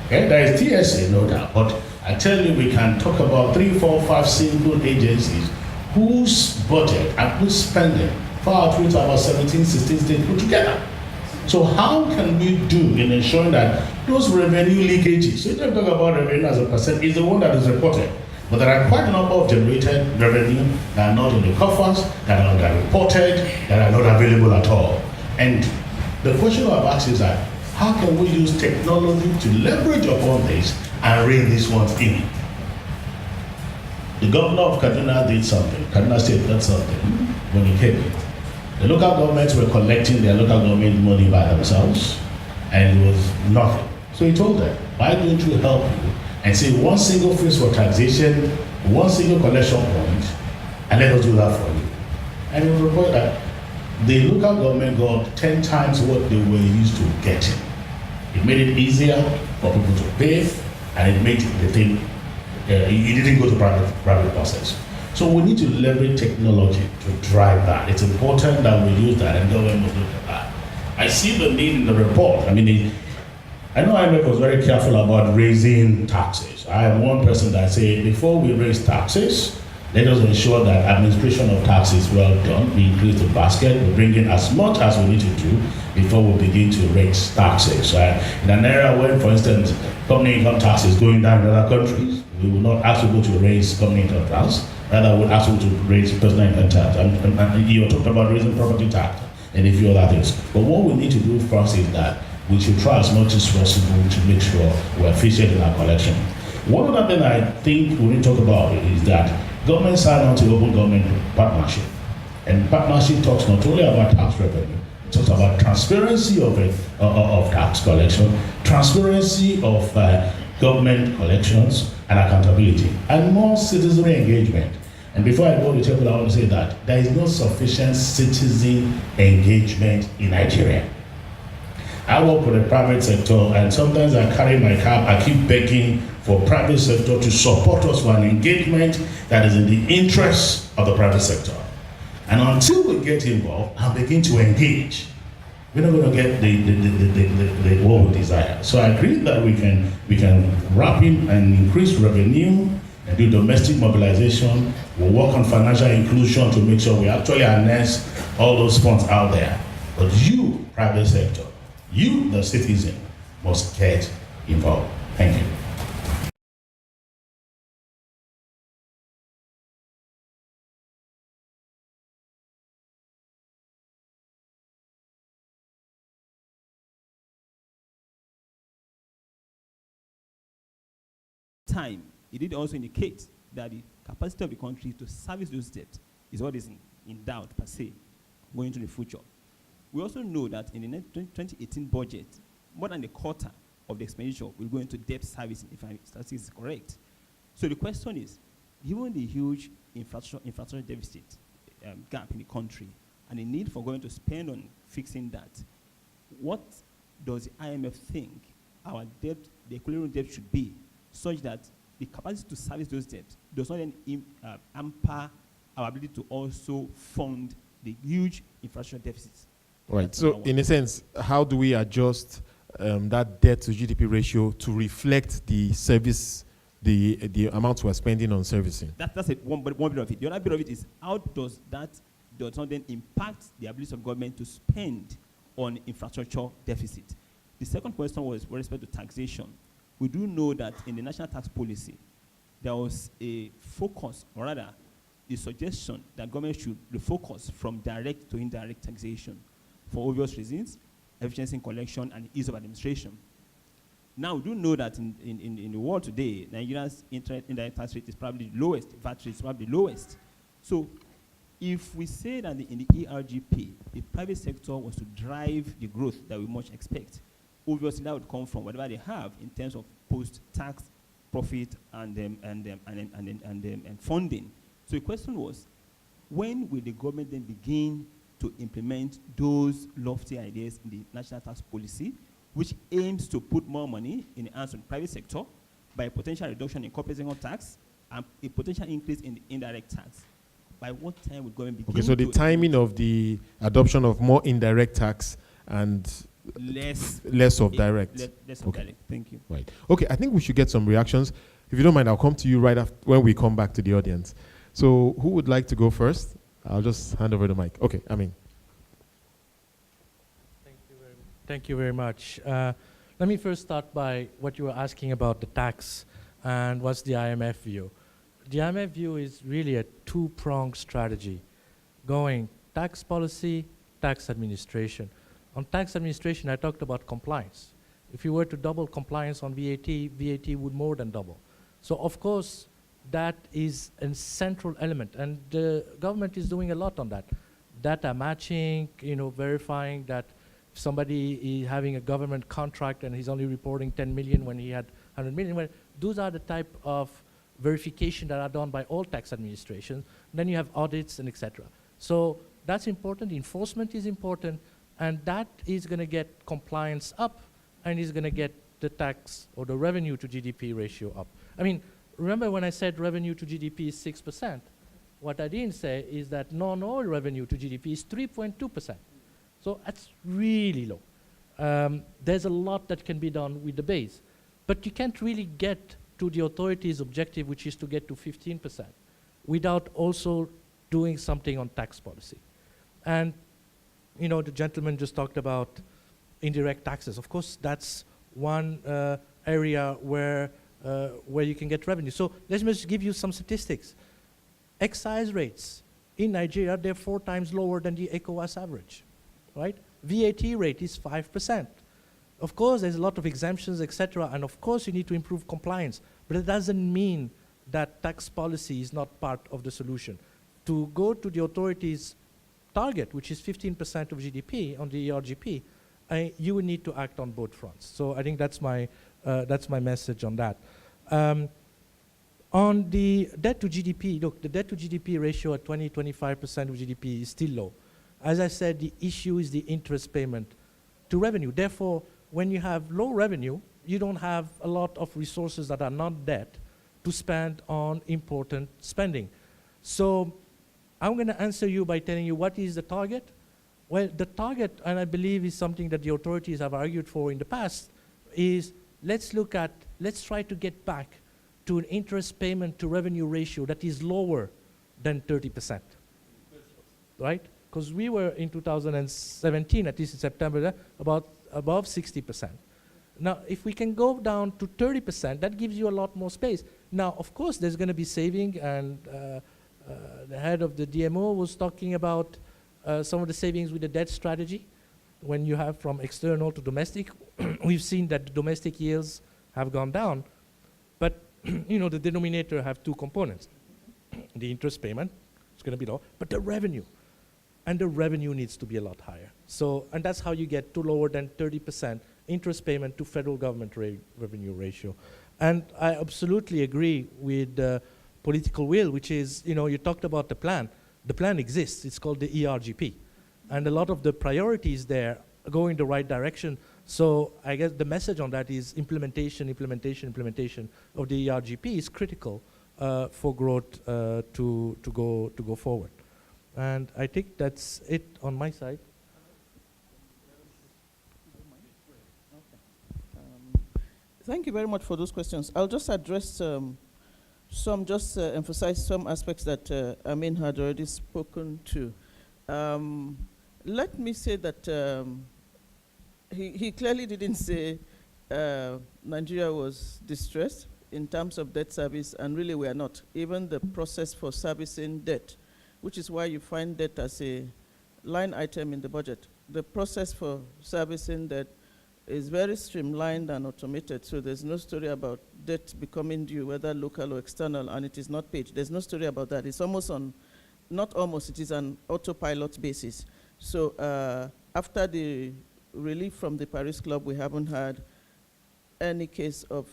Okay? There is TSA, no doubt, but I tell you, we can talk about 3, 4, 5 single agencies whose budget and whose spending far outweighs about 17, 16 states put together. So how can we do in ensuring that those revenue leakages, so you don't talk about revenue as a percent, is the one that is reported. But there are quite a number of generated revenue that are not in the coffers, that are not reported, that are not available at all. And the question I've asked is that, how can we use technology to leverage upon this and rein these ones in? The governor of Kaduna did something. Kaduna State did something when he came in. The local governments were collecting their local government money by themselves, and it was nothing. So he told them, why don't you help you and say one single fees for taxation, one single collection point, and let us do that for you. And he reported that the local government got 10 times what they were used to getting. It made it easier for people to pay, and it made the thing, it didn't go to private process. So we need to leverage technology to drive that. It's important that we use that, and government must look at that. I see the need in the report. I know IMF was very careful about raising taxes. I am one person that say, before we raise taxes, let us ensure that administration of tax is well done. We increase the basket, we bring in as much as we need to do before we begin to raise taxes. In an era where, for instance, company income tax is going down in other countries, we will not ask people to raise company income tax. Rather, we'll ask people to raise personal income tax. And you're talking about raising property tax and a few other things. But what we need to do first is that we should try as much as possible to make sure we're efficient in our collection. One other thing I think we need to talk about is that government signed on to open government partnership. And partnership talks not only about tax revenue, it talks about transparency of tax collection, transparency of government collections and accountability, and more citizenry engagement. And before I go to the table, I want to say that there is no sufficient citizen engagement in Nigeria. I work with the private sector, and sometimes I carry my cab, I keep begging for private sector to support us for an engagement that is in the interest of the private sector. And until we get involved and begin to engage, we're not going to get the what we desire. So I agree that we can wrap in and increase revenue and do domestic mobilization. We'll work on financial inclusion to make sure we actually harness all those funds out there. But you, private sector, you, the citizen, must get involved. Thank you. Time, it did also indicate that the capacity of the country to service those debts is what is in doubt per se going into the future. We also know that in the 2018 budget, more than a quarter of the expenditure will go into debt servicing, if my statistics is correct. So the question is, given the huge infrastructure deficit gap in the country and the need for going to spend on fixing that, what does the IMF think our debt, the equilibrium debt should be, such that the capacity to service those debts does not then hamper our ability to also fund the huge infrastructure deficits? Right. So, in a sense, how do we adjust that debt to GDP ratio to reflect the service, the amounts we're spending on servicing? That's it. One bit of it. The other bit of it is how does not then impact the ability of government to spend on infrastructure deficit? The second question was with respect to taxation. We do know that in the national tax policy, there was a focus, or rather, a suggestion that government should refocus from direct to indirect taxation for obvious reasons, efficiency in collection and ease of administration. Now, we do know that in the world today, Nigeria's indirect tax rate is probably the lowest, VAT rate is probably the lowest. So, if we say that in the ERGP, the private sector was to drive the growth that we much expect, obviously that would come from whatever they have in terms of post-tax profit and funding. So the question was, when will the government then begin to implement those lofty ideas in the national tax policy, which aims to put more money in the hands of the private sector by a potential reduction in corporate income tax and a potential increase in the indirect tax? By what time would government begin? Okay, so the timing of the adoption of more indirect tax and less of direct. Less of direct. Thank you. Right. Okay, I think we should get some reactions. If you don't mind, I'll come to you right after when we come back to the audience. So who would like to go first? I'll just hand over the mic. Okay, Amin. Thank you very much. Let me first start by what you were asking about the tax and what's the IMF view. The IMF view is really a two-pronged strategy, going tax policy, tax administration. On tax administration, I talked about compliance. If you were to double compliance on VAT, VAT would more than double. So of course, that is a central element, and the government is doing a lot on that. Data matching, verifying that somebody is having a government contract and he's only reporting 10 million when he had 100 million. Well, those are the type of verification that are done by all tax administrations. Then you have audits and etc. So that's important. Enforcement is important. And that is going to get compliance up and is going to get the tax or the revenue to GDP ratio up. I mean, remember when I said revenue to GDP is 6%? What I didn't say is that non-oil revenue to GDP is 3.2%. So that's really low. There's a lot that can be done with the base. But you can't really get to the authorities' objective, which is to get to 15%, without also doing something on tax policy. And the gentleman just talked about indirect taxes. Of course, that's one area where you can get revenue. So let me just give you some statistics. Excise rates in Nigeria, they're 4 times lower than the ECOWAS average, right? VAT rate is 5%. Of course, there's a lot of exemptions, etc., and of course you need to improve compliance, but it doesn't mean that tax policy is not part of the solution. To go to the authorities' target, which is 15% of GDP on the ERGP, you will need to act on both fronts. So I think that's my message on that. On On the debt to GDP, look, the debt to GDP ratio at 20-25% of GDP is still low. As I said, the issue is the interest payment to revenue. Therefore, when you have low revenue, you don't have a lot of resources that are not debt to spend on important spending. So I'm going to answer you by telling you what is the target. Well, the target, and I believe is something that the authorities have argued for in the past, is let's try to get back to an interest payment to revenue ratio that is lower than 30%, right? Because we were in 2017, at least in September, about above 60%. Now, if we can go down to 30%, that gives you a lot more space. Now, of course, there's going to be saving, and the head of the DMO was talking about some of the savings with the debt strategy. When you have from external to domestic, we've seen that the domestic yields have gone down, but you know, the denominator have two components. The interest payment is going to be low, but the revenue. And the revenue needs to be a lot higher. So, and that's how you get to lower than 30% interest payment to federal government revenue ratio. And I absolutely agree with the political will, which is, you know, you talked about the plan. The plan exists. It's called the ERGP. And a lot of the priorities there go in the right direction. So I guess the message on that is implementation of the ERGP is critical for growth to go forward. And I think that's it on my side. Thank you very much for those questions. I'll just address emphasize some aspects that Amin had already spoken to. Let me say that he clearly didn't say Nigeria was distressed in terms of debt service, and really we are not. Even the process for servicing debt, which is why you find debt as a line item in the budget. The process for servicing debt is very streamlined and automated, so there's no story about debt becoming due, whether local or external, and it is not paid. There's no story about that. It's almost on, not almost, it is an autopilot basis. So after the relief from the Paris Club, we haven't had any case of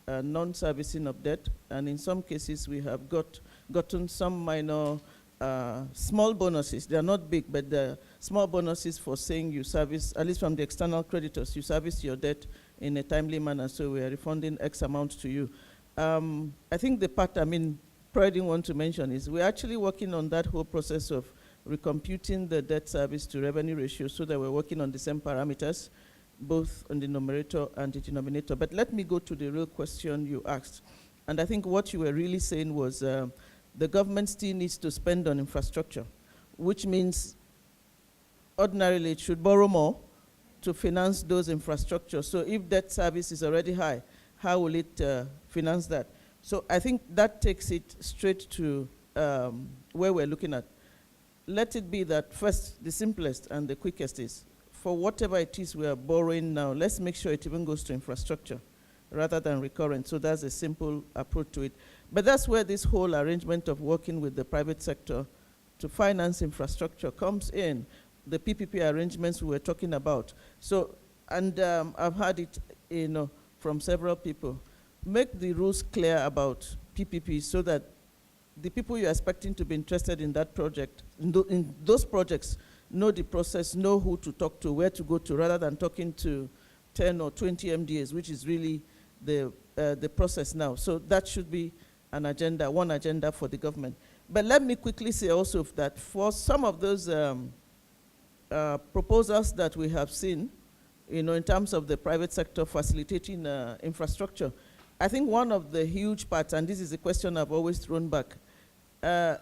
non-servicing of debt, and in some cases we have gotten some minor small bonuses. They are not big, but the small bonuses for saying you service, at least from the external creditors, you service your debt in a timely manner, so we are refunding X amount to you. I think the part, I probably didn't want to mention is we're actually working on that whole process of recomputing the debt service to revenue ratio so that we're working on the same parameters, both on the numerator and the denominator. But let me go to the real question you asked. And I think what you were really saying was the government still needs to spend on infrastructure, which means ordinarily it should borrow more to finance those infrastructures. So if debt service is already high, how will it finance that? So I think that takes it straight to where we're looking at. Let it be that first, the simplest and the quickest is, for whatever it is we are borrowing now, let's make sure it even goes to infrastructure rather than recurrent. So that's a simple approach to it. But that's where this whole arrangement of working with the private sector to finance infrastructure comes in, the PPP arrangements we were talking about. So, and I've heard it, from several people. Make the rules clear about PPP so that the people you're expecting to be interested in that project, in those projects, know the process, know who to talk to, where to go to, rather than talking to 10 or 20 MDAs, which is really the process now. So that should be an agenda, one agenda for the government. But let me quickly say also that for some of those proposals that we have seen, in terms of the private sector facilitating infrastructure, I think one of the huge parts, and this is a question I've always thrown back,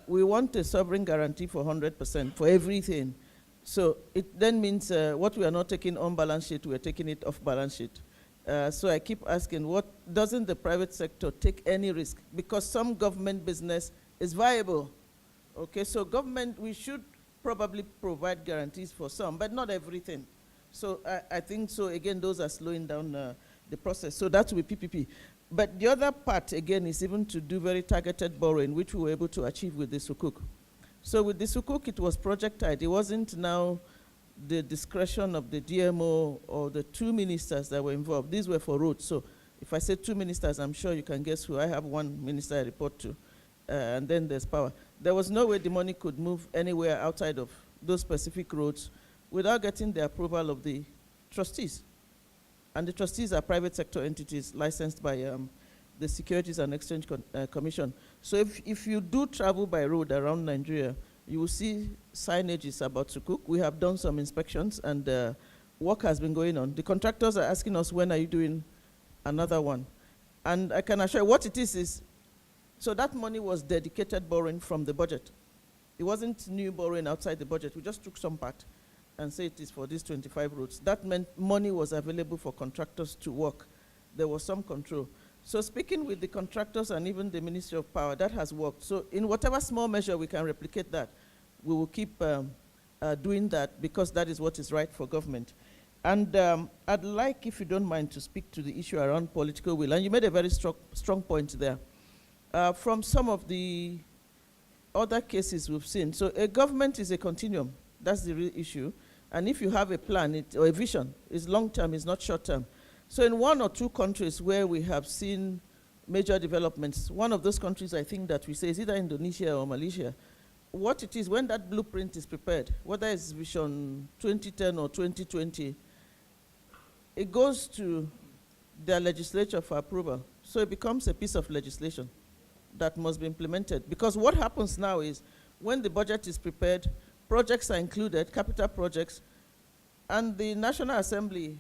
we want a sovereign guarantee for 100% for everything. So it then means what we are not taking on balance sheet, we are taking it off balance sheet. So I keep asking, what doesn't the private sector take any risk? Because some government business is viable. Okay, so government, we should probably provide guarantees for some, but not everything. So I think, so again, those are slowing down the process. So that will be PPP. But the other part, again, is even to do very targeted borrowing, which we were able to achieve with the Sukuk. So with the Sukuk, it was projectized. It wasn't now the discretion of the DMO or the two ministers that were involved. These were for roads. So If I say 2 ministers, I'm sure you can guess who. I have 1 minister I report to, and then there's power. There was no way the money could move anywhere outside of those specific roads without getting the approval of the trustees. And the trustees are private sector entities licensed by the Securities and Exchange Commission. So if you do travel by road around Nigeria, you will see signages about Sukuk. We have done some inspections, and work has been going on. The contractors are asking us, when are you doing another one? And I can assure you what it is, so that money was dedicated borrowing from the budget. It wasn't new borrowing outside the budget. We just took some part and say it is for these 25 roads. That meant money was available for contractors to work. There was some control. So speaking with the contractors and even the Ministry of Power, that has worked. So in whatever small measure we can replicate that, we will keep doing that, because that is what is right for government. And I'd like, if you don't mind, to speak to the issue around political will. And you made a very strong point there. From some of the other cases we've seen, so a government is a continuum. That's the real issue. And if you have a plan or a vision, it's long-term, it's not short-term. So in 1 or 2 countries where we have seen major developments, one of those countries I think that we say is either Indonesia or Malaysia, what it is, when that blueprint is prepared, whether it's Vision 2010 or 2020, it goes to their legislature for approval. So it becomes a piece of legislation that must be implemented. Because what happens now is, when the budget is prepared, projects are included, capital projects, and the National Assembly,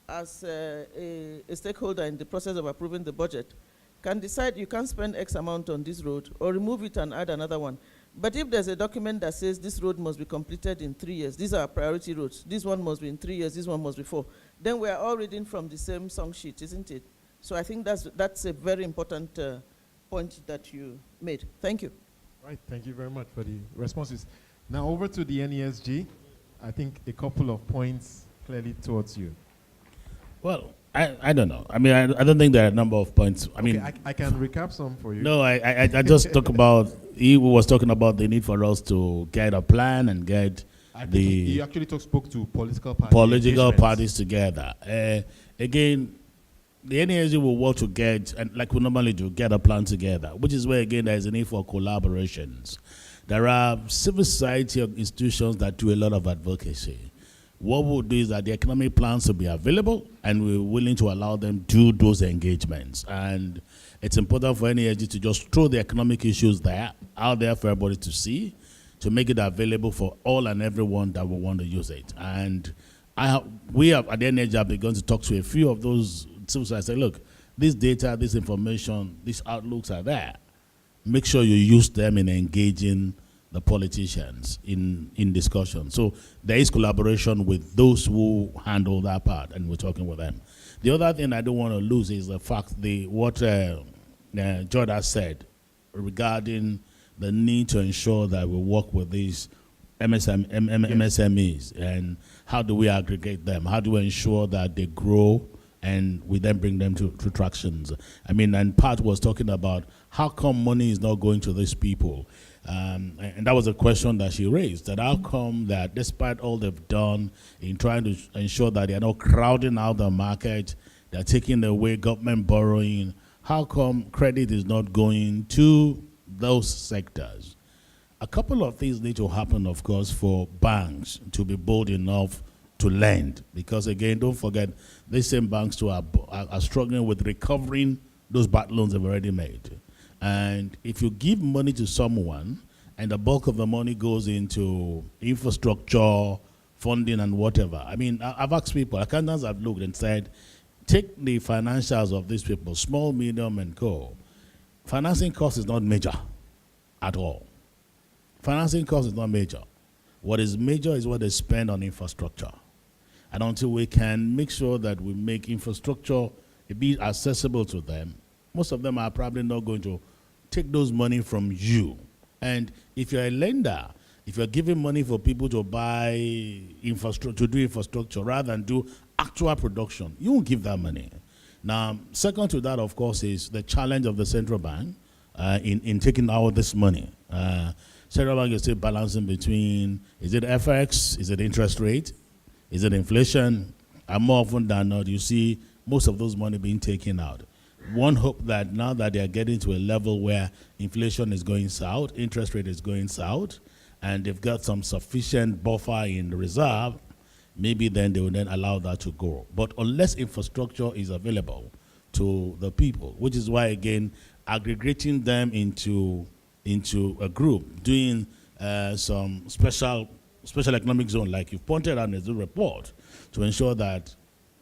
as a stakeholder in the process of approving the budget, can decide you can't spend X amount on this road, or remove it and add another one. But if there's a document that says this road must be completed in 3 years, these are priority roads, this one must be in 3 years, this one must be 4, then we are all reading from the same song sheet, isn't it? So I think that's a very important point that you made. Thank you. Right, thank you very much for the responses. Now over to the NESG. I think a couple of points clearly towards you. Well, I don't know. I mean, I don't think there are a number of points. I mean, I can recap some for you. No, I just talk about, he was talking about the need for us to get a plan and get he actually spoke to political parties together. Again, the NESG will work to get, and like we normally do, get a plan together, which is where, again, there is a need for collaborations. There are civil society institutions that do a lot of advocacy. What we'll do is that the economic plans will be available, and we're willing to allow them to do those engagements. And it's important for NESG to just throw the economic issues out there for everybody to see, to make it available for all and everyone that will want to use it. And we have, at the NESG, begun to talk to a few of those civil society. Say, look, this data, this information, these outlooks are there. Make sure you use them in engaging the politicians in discussion. So there is collaboration with those who handle that part, and we're talking with them. The other thing I don't want to lose is the fact what Jordan said regarding the need to ensure that we work with these MSMEs, and how do we aggregate them? How do we ensure that they grow and we then bring them to tractions? I mean, and Pat was talking about how come money is not going to these people? And that was a question that she raised, that how come that despite all they've done in trying to ensure that they're not crowding out the market, they're taking away government borrowing, how come credit is not going to those sectors? A couple of things need to happen, of course, for banks to be bold enough to lend. Because again, don't forget, these same banks too are struggling with recovering those bad loans they've already made. And if you give money to someone and the bulk of the money goes into infrastructure, funding and whatever, I mean, I've asked people, accountants have looked and said, take the financials of these people, small, medium and co. Financing cost is not major at all. Financing cost is not major. What is major is what they spend on infrastructure. And until we can make sure that we make infrastructure be accessible to them, most of them are probably not going to take those money from you. And if you're a lender, if you're giving money for people to buy infrastructure, to do infrastructure rather than do actual production, you won't give that money. Now, second to that, of course, is the challenge of the central bank in taking out this money. Central bank is still balancing between, is it FX, is it interest rate, is it inflation? And more often than not, you see most of those money being taken out. One hope that now that they are getting to a level where inflation is going south, interest rate is going south, and they've got some sufficient buffer in the reserve, maybe then they will then allow that to grow. But unless infrastructure is available to the people, which is why, again, aggregating them into a group, doing some special economic zone, like you've pointed out in the report, to ensure that,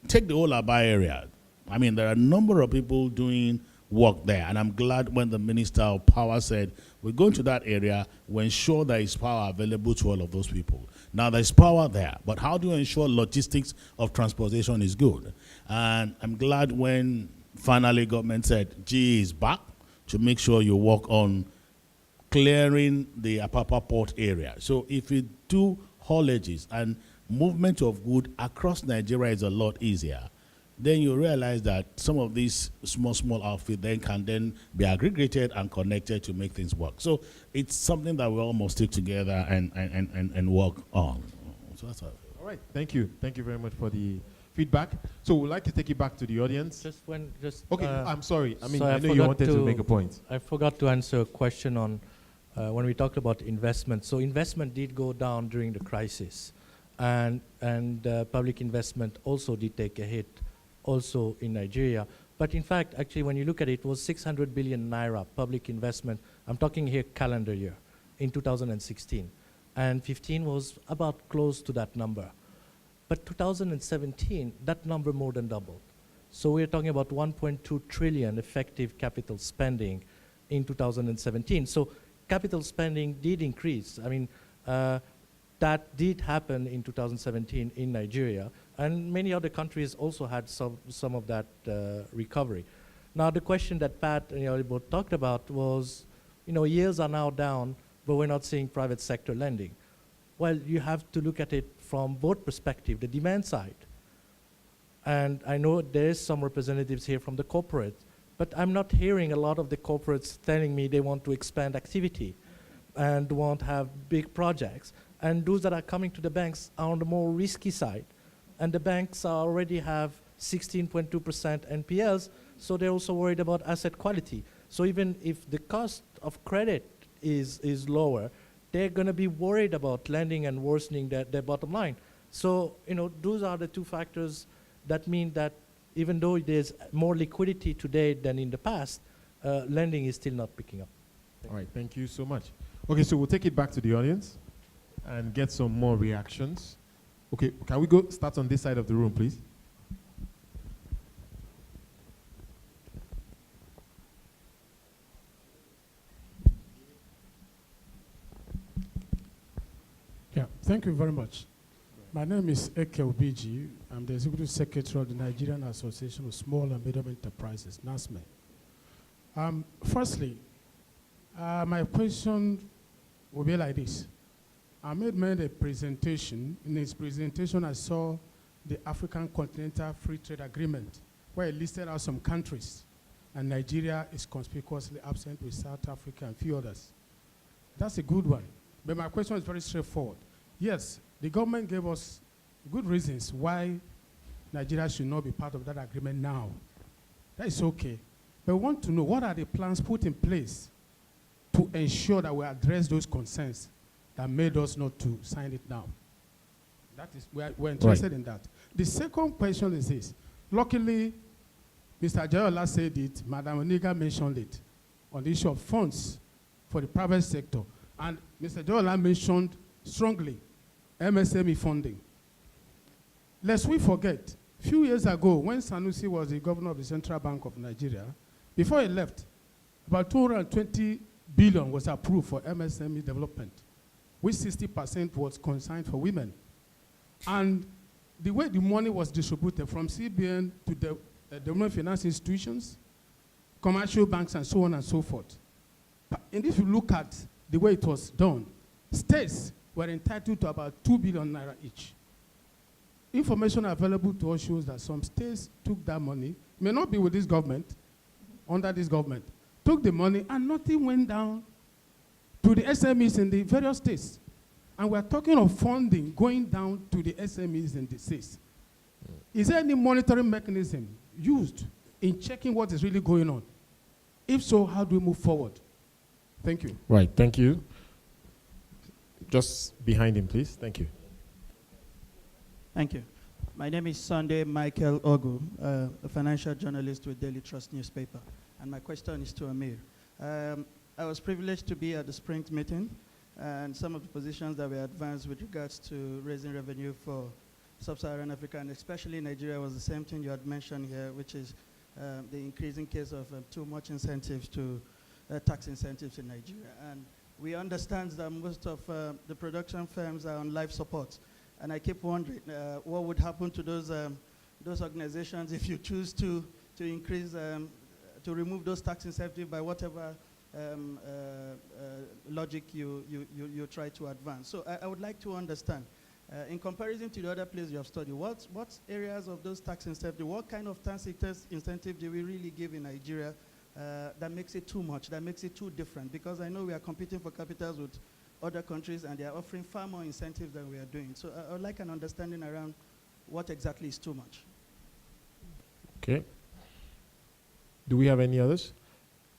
take the whole Aba area. I mean, there are a number of people doing work there, and I'm glad when the Minister of Power said, we're going to that area, we ensure there is power available to all of those people. Now, there's power there, but how do you ensure logistics of transportation is good? And I'm glad when finally government said, G is back to make sure you work on clearing the Apapa port area. So if you do haulages and movement of good across Nigeria is a lot easier, then you realize that some of these small outfits then can then be aggregated and connected to make things work. So it's something that we all must stick together and work on. So that's all. All right, thank you. Thank you very much for the feedback. So we'd like to take it back to the audience. Okay, I'm sorry. I mean, I know you wanted to make a point. I forgot to answer a question on when we talked about investment. So investment did go down during the crisis, and public investment also did take a hit, also in Nigeria. But in fact, actually, when you look at it, it was 600 billion naira public investment. I'm talking here calendar year, in 2016. And 15 was about close to that number. But 2017, that number more than doubled. So we're talking about 1.2 trillion effective capital spending in 2017. So capital spending did increase. I mean, that did happen in 2017 in Nigeria, and many other countries also had some of that recovery. Now, the question that Pat and Yolibo talked about was, years are now down, but we're not seeing private sector lending. Well, you have to look at it from both perspectives, the demand side. And I know there's some representatives here from the corporate, but I'm not hearing a lot of the corporates telling me they want to expand activity and want to have big projects. And those that are coming to the banks are on the more risky side. And the banks already have 16.2% NPLs, so they're also worried about asset quality. So even if the cost of credit is lower, they're going to be worried about lending and worsening their bottom line. So, those are the two factors that mean that even though there's more liquidity today than in the past, lending is still not picking up. All right, thank you so much. Okay, so we'll take it back to the audience and get some more reactions. Okay, can we start on this side of the room, please? Yeah, thank you very much. My name is Eke Obiji. I'm the Executive Secretary of the Nigerian Association of Small and Medium Enterprises, NASME. Firstly, my question will be like this. Ahmed made a presentation. In his presentation, I saw the African Continental Free Trade Agreement, where he listed out some countries, and Nigeria is conspicuously absent with South Africa and a few others. That's a good one. But my question is very straightforward. Yes, the government gave us good reasons why Nigeria should not be part of that agreement now. That is okay. But we want to know, what are the plans put in place to ensure that we address those concerns that made us not to sign it now? That is, we're interested in that. The second question is this. Luckily, Mr. Jayola said it, Madam Oniga mentioned it, on the issue of funds for the private sector. And Mr. Jayola mentioned strongly MSME funding. Lest we forget, a few years ago, when Sanusi was the governor of the Central Bank of Nigeria, before he left, about 220 billion was approved for MSME development, which 60% was consigned for women. And the way the money was distributed from CBN to the development finance institutions, commercial banks, and so on and so forth. And if you look at the way it was done, states were entitled to about 2 billion naira each. Information available to us shows that some states took that money, may not be with this government, under this government, took the money and nothing went down to the SMEs in the various states. And we're talking of funding going down to the SMEs in the states. Is there any monitoring mechanism used in checking what is really going on? If so, how do we move forward? Thank you. Right, thank you. Just behind him, please. Thank you. Thank you. My name is Sunday Michael Ogu, a financial journalist with Daily Trust newspaper. And my question is to Amir. I was privileged to be at the Sprint meeting, and some of the positions that were advanced with regards to raising revenue for Sub-Saharan Africa, and especially Nigeria, was the same thing you had mentioned here, which is the increasing case of too much incentives to tax incentives in Nigeria. And we understand that most of the production firms are on life support. And I keep wondering what would happen to those organizations if you choose to increase, to remove those tax incentives by whatever logic you try to advance. So I would like to understand, in comparison to the other places you have studied, what areas of those tax incentives, what kind of tax incentive do we really give in Nigeria that makes it too much, that makes it too different? Because I know we are competing for capitals with other countries, and they are offering far more incentives than we are doing. So I would like an understanding around what exactly is too much. Okay. Do we have any others?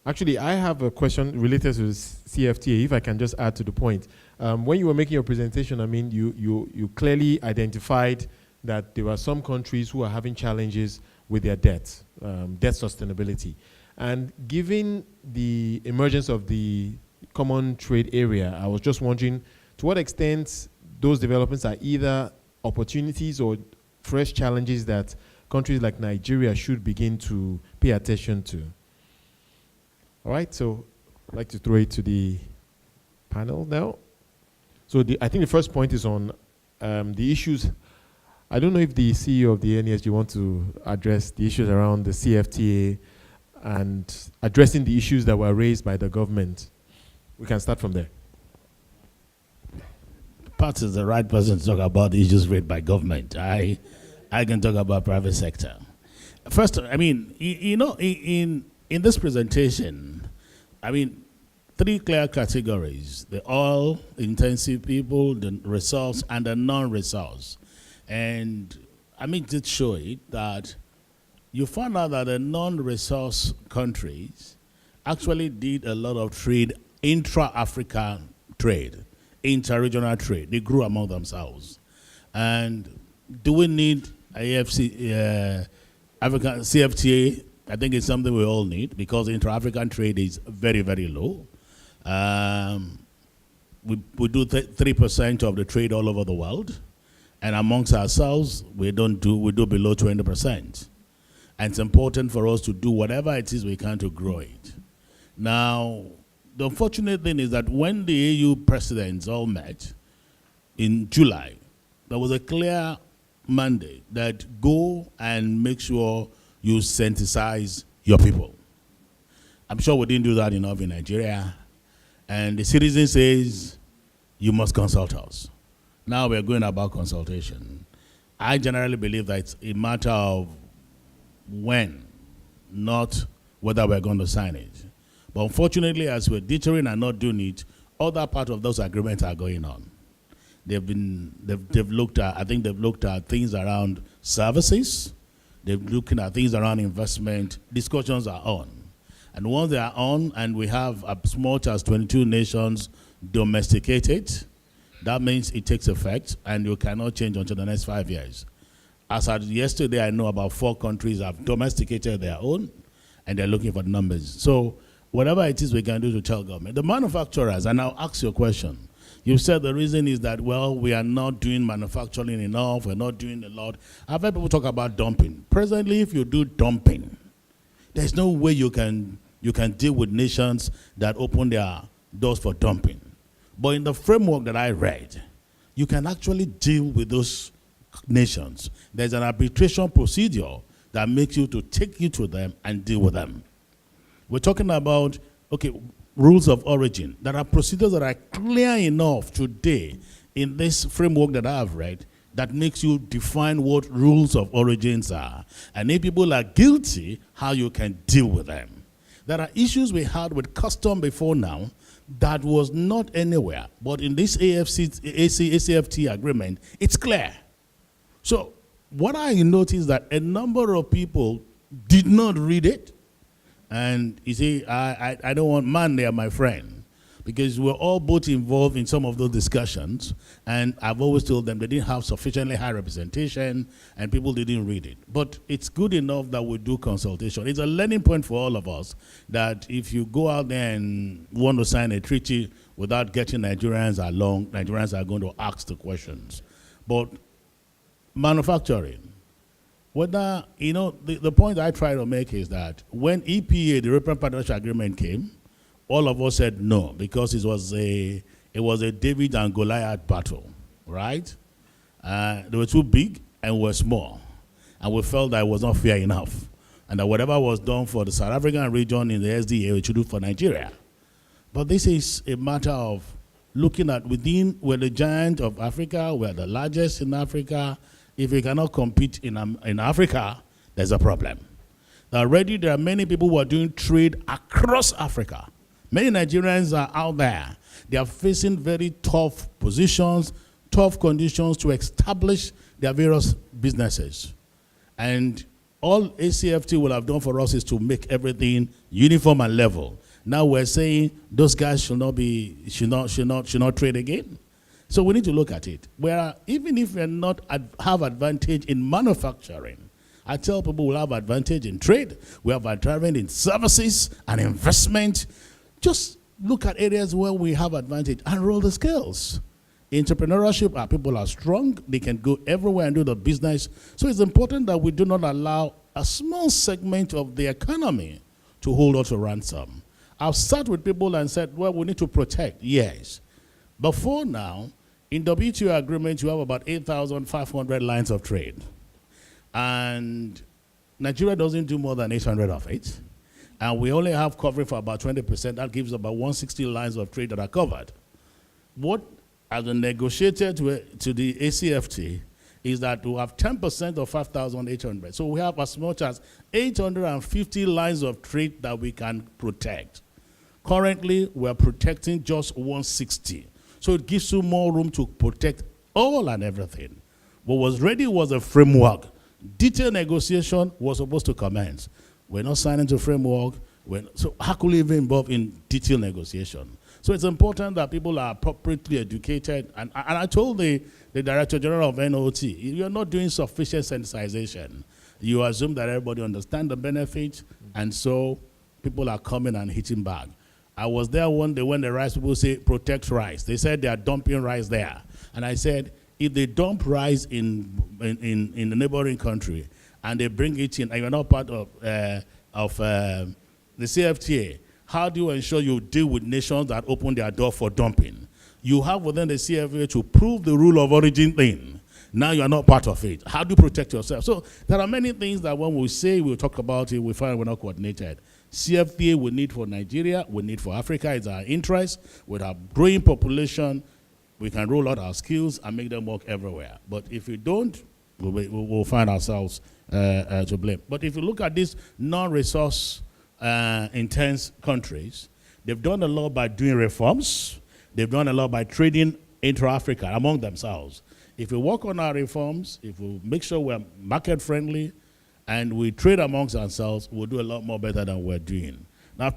Actually, I have a question related to the CFTA, if I can just add to the point. When you were making your presentation, I mean, you clearly identified that there are some countries who are having challenges with their debt, debt sustainability. And given the emergence of the common trade area, I was just wondering to what extent those developments are either opportunities or fresh challenges that countries like Nigeria should begin to pay attention to. All right, so I'd like to throw it to the panel now. So I think the first point is on the issues. I don't know if the CEO of the NESG want to address the issues around the CFTA and addressing the issues that were raised by the government. We can start from there. Pat is the right person to talk about the issues raised by government. I can talk about private sector. First, I mean, you know, in this presentation, I mean, three clear categories: the oil-intensive people, the resource, and the non-resource. And I mean, did show it that you found out that the non-resource countries actually did a lot of trade, intra-African trade, inter-regional trade. They grew among themselves. And do we need African CFTA? I think it's something we all need because intra-African trade is very, very low. We do 3% of the trade all over the world, and amongst ourselves, we do below 20%. And it's important for us to do whatever it is we can to grow it. Now, the unfortunate thing is that when the EU presidents all met in July, there was a clear mandate that go and make sure you synthesize your people. I'm sure we didn't do that enough in Nigeria. And the citizen says, you must consult us. Now we're going about consultation. I generally believe that it's a matter of when, not whether we're going to sign it. But unfortunately, as we're deterring and not doing it, other parts of those agreements are going on. They've looked at, I think they've looked at things around services. They're looking at things around investment. Discussions are on. And once they are on, and we have as much as 22 nations domesticated, that means it takes effect, and you cannot change until the next 5 years. As of yesterday, I know about 4 countries have domesticated their own, and they're looking for the numbers. So whatever it is we can do to tell government. The manufacturers, and I'll ask you a question. You said the reason is that, well, we are not doing manufacturing enough, we're not doing a lot. I've heard people talk about dumping. Presently, if you do dumping, there's no way you can deal with nations that open their doors for dumping. But in the framework that I read, you can actually deal with those nations. There's an arbitration procedure that makes you to take you to them and deal with them. We're talking about, okay, rules of origin. There are procedures that are clear enough today in this framework that I have read that makes you define what rules of origins are. And if people are guilty, how you can deal with them. There are issues we had with custom before now that was not anywhere, but in this ACFT agreement, it's clear. So what I noticed that a number of people did not read it. And you see, I don't want man there, my friend, because we're all both involved in some of those discussions, and I've always told them they didn't have sufficiently high representation, and people didn't read it. But it's good enough that we do consultation. It's a learning point for all of us that if you go out there and want to sign a treaty without getting Nigerians along, Nigerians are going to ask the questions. But manufacturing, whether, you know, the point I try to make is that when EPA, the European Partnership Agreement, came, all of us said no, because it was a David and Goliath battle, right? They were too big and were small, and we felt that it was not fair enough, and that whatever was done for the South African region in the SDA, we should do for Nigeria. But this is a matter of looking at within, we're the giant of Africa, we're the largest in Africa. If we cannot compete in Africa, there's a problem. Already there are many people who are doing trade across Africa. Many Nigerians are out there. They are facing very tough positions, tough conditions to establish their various businesses. And all ACFT will have done for us is to make everything uniform and level. Now we're saying those guys should not trade again. So we need to look at it. Where even if we're not have advantage in manufacturing, I tell people we'll have advantage in trade, we have advantage in services and investment. Just look at areas where we have advantage and roll the scales. Entrepreneurship, our people are strong, they can go everywhere and do the business. So it's important that we do not allow a small segment of the economy to hold us to ransom. I've sat with people and said, well, we need to protect, yes. Before now, in WTO agreement, you have about 8,500 lines of trade. And Nigeria doesn't do more than 800 of it. And we only have coverage for about 20%. That gives about 160 lines of trade that are covered. What has been negotiated to the ACFT is that we have 10% of 5,800. So we have as much as 850 lines of trade that we can protect. Currently, we're protecting just 160. So it gives you more room to protect all and everything. What was ready was a framework. Detailed negotiation was supposed to commence. We're not signing to framework. So how could we even involve in detailed negotiation? So it's important that people are appropriately educated. And I told the Director General of NOT, you're not doing sufficient sensitization. You assume that everybody understands the benefits, and so people are coming and hitting back. I was there one day when the rice people say, protect rice. They said they are dumping rice there. And I said, if they dump rice in the neighboring country and they bring it in, and you're not part of the CFTA, how do you ensure you deal with nations that open their door for dumping? You have within the CFTA to prove the rule of origin thing. Now you are not part of it. How do you protect yourself? So there are many things that when we say we'll talk about it, we find we're not coordinated. CFTA we need for Nigeria, we need for Africa. It's our interest. With our growing population, we can roll out our skills and make them work everywhere. But if we don't, we'll find ourselves to blame. But if you look at these non-resource intense countries, they've done a lot by doing reforms. They've done a lot by trading intra-Africa among themselves. If we work on our reforms, if we make sure we're market-friendly, and we trade amongst ourselves, we'll do a lot more better than we're doing. Now,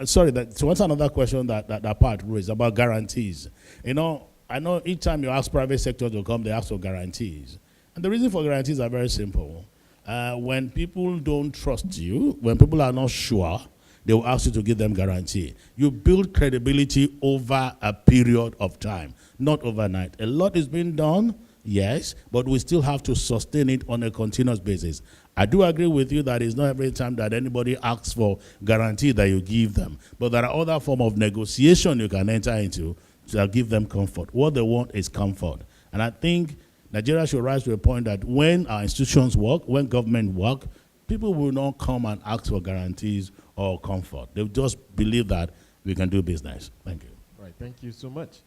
sorry, to answer another question that part raised about guarantees. You know, I know each time you ask private sector to come, they ask for guarantees. And the reason for guarantees are very simple. When people don't trust you, when people are not sure, they will ask you to give them guarantee. You build credibility over a period of time, not overnight. A lot is being done, yes, but we still have to sustain it on a continuous basis. I do agree with you that it's not every time that anybody asks for guarantee that you give them. But there are other forms of negotiation you can enter into to give them comfort. What they want is comfort. And I think Nigeria should rise to a point that when our institutions work, when government work, people will not come and ask for guarantees or comfort. They'll just believe that we can do business. Thank you. Right, thank you so much.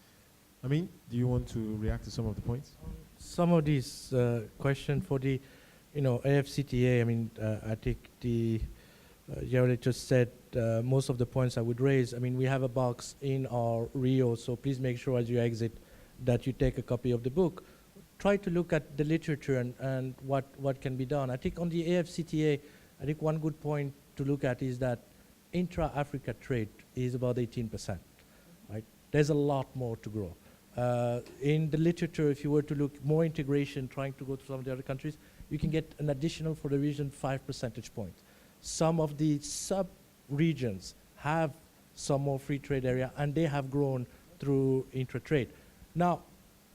I mean, do you want to react to some of the points? Some of these questions for the AFCTA, I mean, I think Gerald just said most of the points I would raise. I mean, we have a box in our Rio, so please make sure as you exit that you take a copy of the book. Try to look at the literature and what can be done. I think on the AFCTA, I think one good point to look at is that intra-Africa trade is about 18%, right? There's a lot more to grow. In the literature, if you were to look more integration, trying to go to some of the other countries, you can get an additional, for the region, 5 percentage points. Some of the sub-regions have some more free trade area, and they have grown through intra-trade. Now,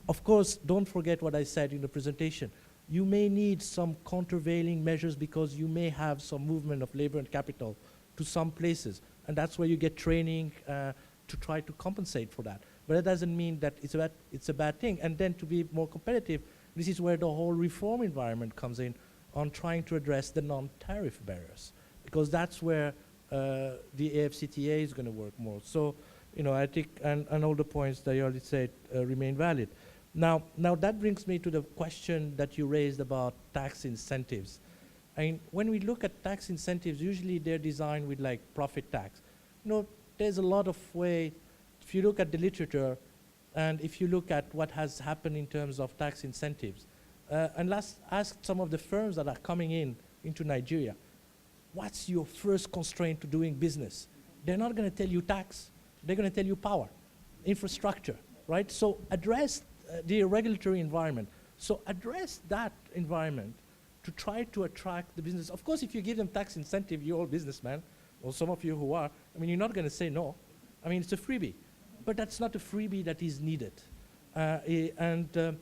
of course, don't forget what I said in the presentation. You may need some countervailing measures because you may have some movement of labor and capital to some places, and that's where you get training to try to compensate for that. But that doesn't mean that it's a bad thing. And then to be more competitive, this is where the whole reform environment comes in on trying to address the non-tariff barriers, because that's where the AFCTA is going to work more. So, you know, I think, and all the points that you already said remain valid. Now that brings me to the question that you raised about tax incentives. I mean, when we look at tax incentives, usually they're designed with like profit tax. You know, there's a lot of way. If you look at the literature, and if you look at what has happened in terms of tax incentives, and let's ask some of the firms that are coming into Nigeria, what's your first constraint to doing business? They're not going to tell you tax. They're going to tell you power, infrastructure, right? So address the regulatory environment. So address that environment to try to attract the business. Of course, if you give them tax incentive, you're all businessmen, or some of you who are, I mean, you're not going to say no. I mean, it's a freebie. But that's not a freebie that is needed. Of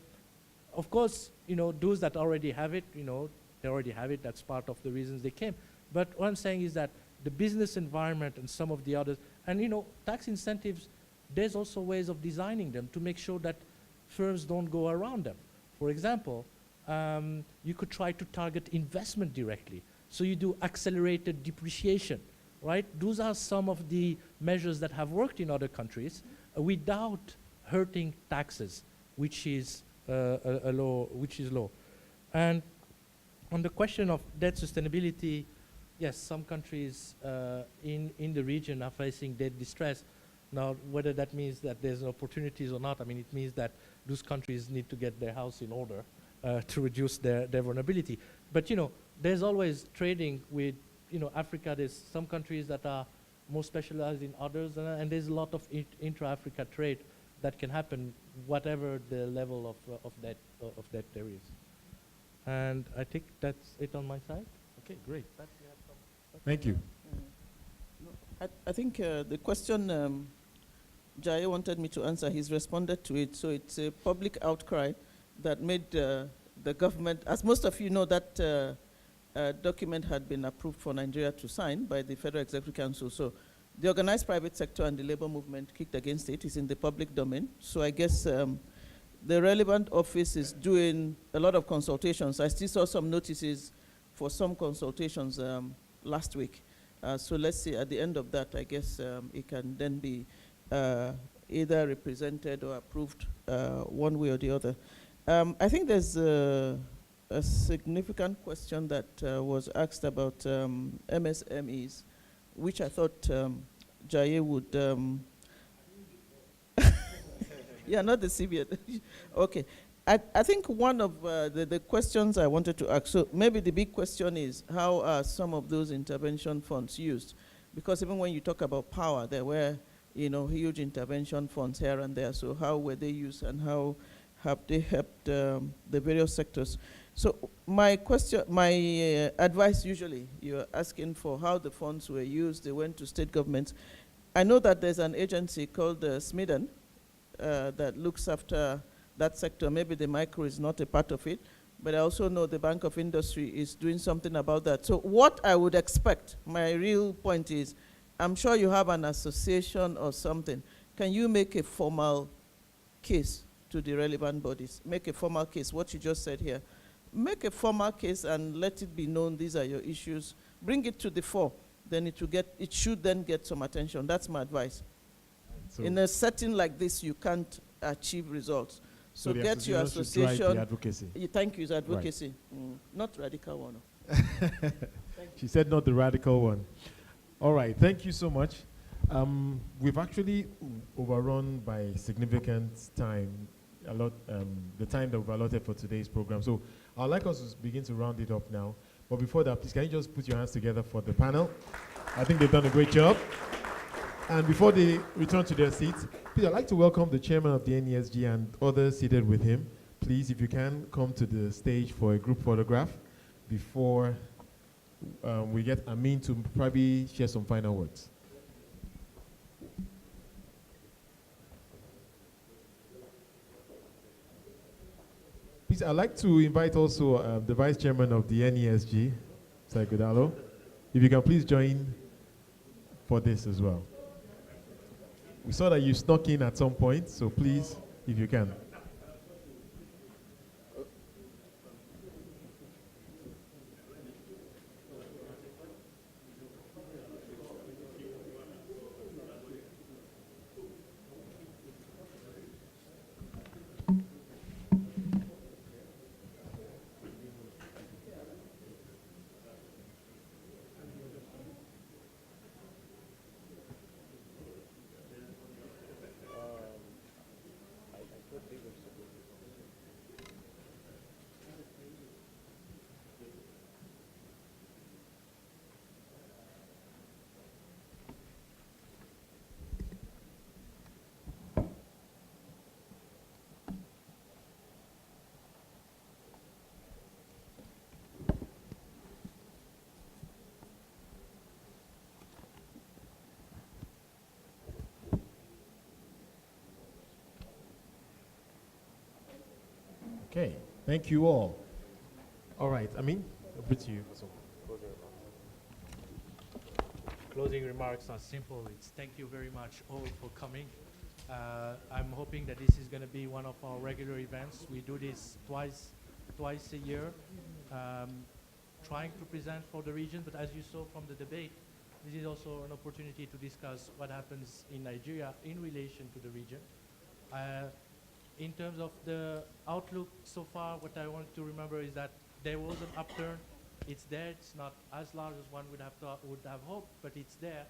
course, you know, those that already have it, you know, they already have it. That's part of the reasons they came. But what I'm saying is that the business environment and some of the others, and you know, tax incentives, there's also ways of designing them to make sure that firms don't go around them. For example, you could try to target investment directly. So you do accelerated depreciation, right? Those are some of the measures that have worked in other countries without hurting taxes, which is low. And on the question of debt sustainability, yes, some countries in the region are facing debt distress. Now, whether that means that there's opportunities or not, I mean, it means that those countries need to get their house in order to reduce their vulnerability. But, you know, there's always trading with, you know, Africa. There's some countries that are more specialized in others, and there's a lot of intra-Africa trade that can happen, whatever the level of debt there is. And I think that's it on my side. Okay, great. Thank you. I think the question Jai wanted me to answer, he's responded to it. So it's a public outcry that made the government, as most of you know, that document had been approved for Nigeria to sign by the Federal Executive Council. So the organized private sector and the labor movement kicked against it. It's in the public domain. So I guess the relevant office is doing a lot of consultations. I still saw some notices for some consultations last week. So let's see, at the end of that, I guess it can then be either represented or approved one way or the other. I think there's a significant question that was asked about MSMEs, which I thought Jaye would... yeah, not the CBN. Okay. I think one of the questions I wanted to ask, so maybe the big question is, how are some of those intervention funds used? Because even when you talk about power, there were, you know, huge intervention funds here and there. So how were they used, and how have they helped the various sectors? So my question, my advice usually, you're asking for how the funds were used. They went to state governments. I know that there's an agency called SMIDEN that looks after that sector. Maybe the micro is not a part of it, but I also know the Bank of Industry is doing something about that. So what I would expect, my real point is, I'm sure you have an association or something. Can you make a formal case to the relevant bodies? Make a formal case, what you just said here. Make a formal case and let it be known these are your issues. Bring it to the fore, then it should then get some attention. That's my advice. So in a setting like this, you can't achieve results. So get your association. The advocacy. Thank you, it's advocacy. Right. Not radical one. She said not the radical one. All right, thank you so much. We've actually overrun by significant time, the time that we've allotted for today's program. So I'd like us to begin to round it up now. But before that, please, can you just put your hands together for the panel? I think they've done a great job. And before they return to their seats, please, I'd like to welcome the chairman of the NESG and others seated with him. Please, if you can, come to the stage for a group photograph before we get Amin to probably share some final words. Please, I'd like to invite also the vice chairman of the NESG, Sir Godalo. If you can please join for this as well. We saw that you snuck in at some point, so please, if you can. Okay, thank you all. All right, Amin, over to you for some closing remarks. Closing remarks are simple. It's thank you very much all for coming. I'm hoping that this is going to be one of our regular events. We do this twice a year, trying to present for the region, but as you saw from the debate, this is also an opportunity to discuss what happens in Nigeria in relation to the region. In terms of the outlook so far, what I want to remember is that there was an upturn. It's there. It's not as large as one would have hoped, but it's there.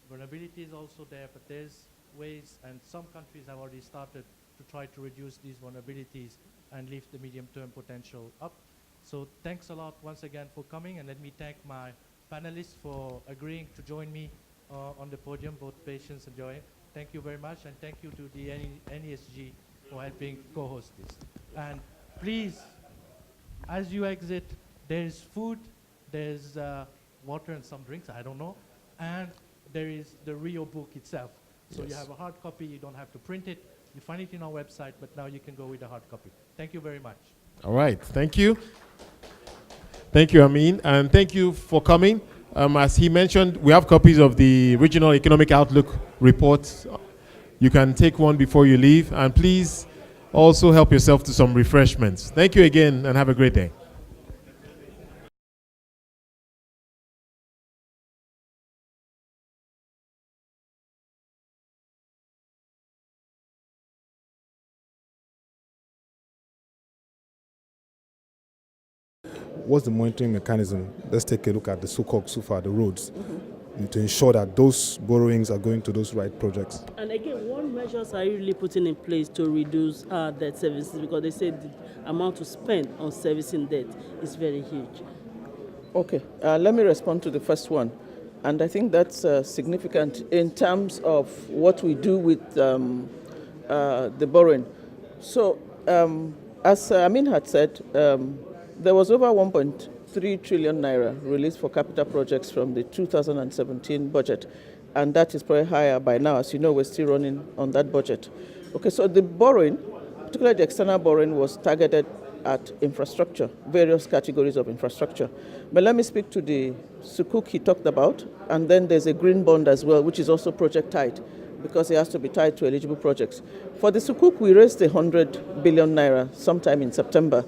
Vulnerability is also there, but there's ways, and some countries have already started to try to reduce these vulnerabilities and lift the medium-term potential up. So thanks a lot once again for coming, and let me thank my panelists for agreeing to join me on the podium, both Patience and Joy. Thank you very much, and thank you to the NESG for helping co-host this. And please, as you exit, there's food, there's water and some drinks, I don't know, and there is the Rio book itself. So you have a hard copy, you don't have to print it. You find it in our website, but now you can go with a hard copy. Thank you very much. All right, thank you. Thank you, Amin, and thank you for coming. As he mentioned, we have copies of the Regional Economic Outlook report. You can take one before you leave, and please also help yourself to some refreshments. Thank you again, and have a great day. What's the monitoring mechanism? Let's take a look at the SUCOG, SUFA, the roads, to ensure that those borrowings are going to those right projects. And again, what measures are you really putting in place to reduce debt services? Because they said the amount to spend on servicing debt is very huge. Okay, let me respond to the first one. And I think that's significant in terms of what we do with the borrowing. So, as Amin had said, there was over 1.3 trillion naira released for capital projects from the 2017 budget, and that is probably higher by now. As you know, we're still running on that budget. Okay, so the borrowing, particularly the external borrowing, was targeted at infrastructure, various categories of infrastructure. But let me speak to the sukuk he talked about, and then there's a green bond as well, which is also project tied, because it has to be tied to eligible projects. For the sukuk, we raised 100 billion naira sometime in September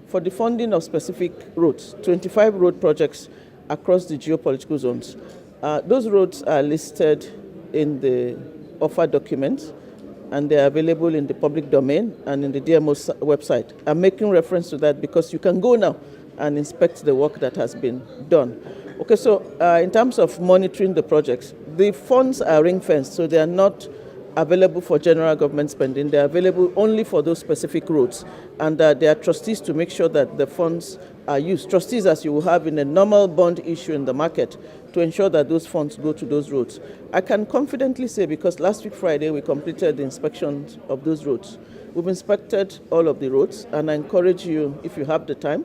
for the funding of specific roads, 25 road projects across the geopolitical zones. Those roads are listed in the offer documents, and they are available in the public domain and in the DMO's website. I'm making reference to that because you can go now and inspect the work that has been done. Okay, so in terms of monitoring the projects, the funds are ring-fenced, so they are not available for general government spending. They're available only for those specific roads. And there are trustees to make sure that the funds are used. Trustees, as you will have in a normal bond issue in the market, to ensure that those funds go to those roads. I can confidently say, because last week Friday we completed the inspections of those roads. We've inspected all of the roads, and I encourage you, if you have the time,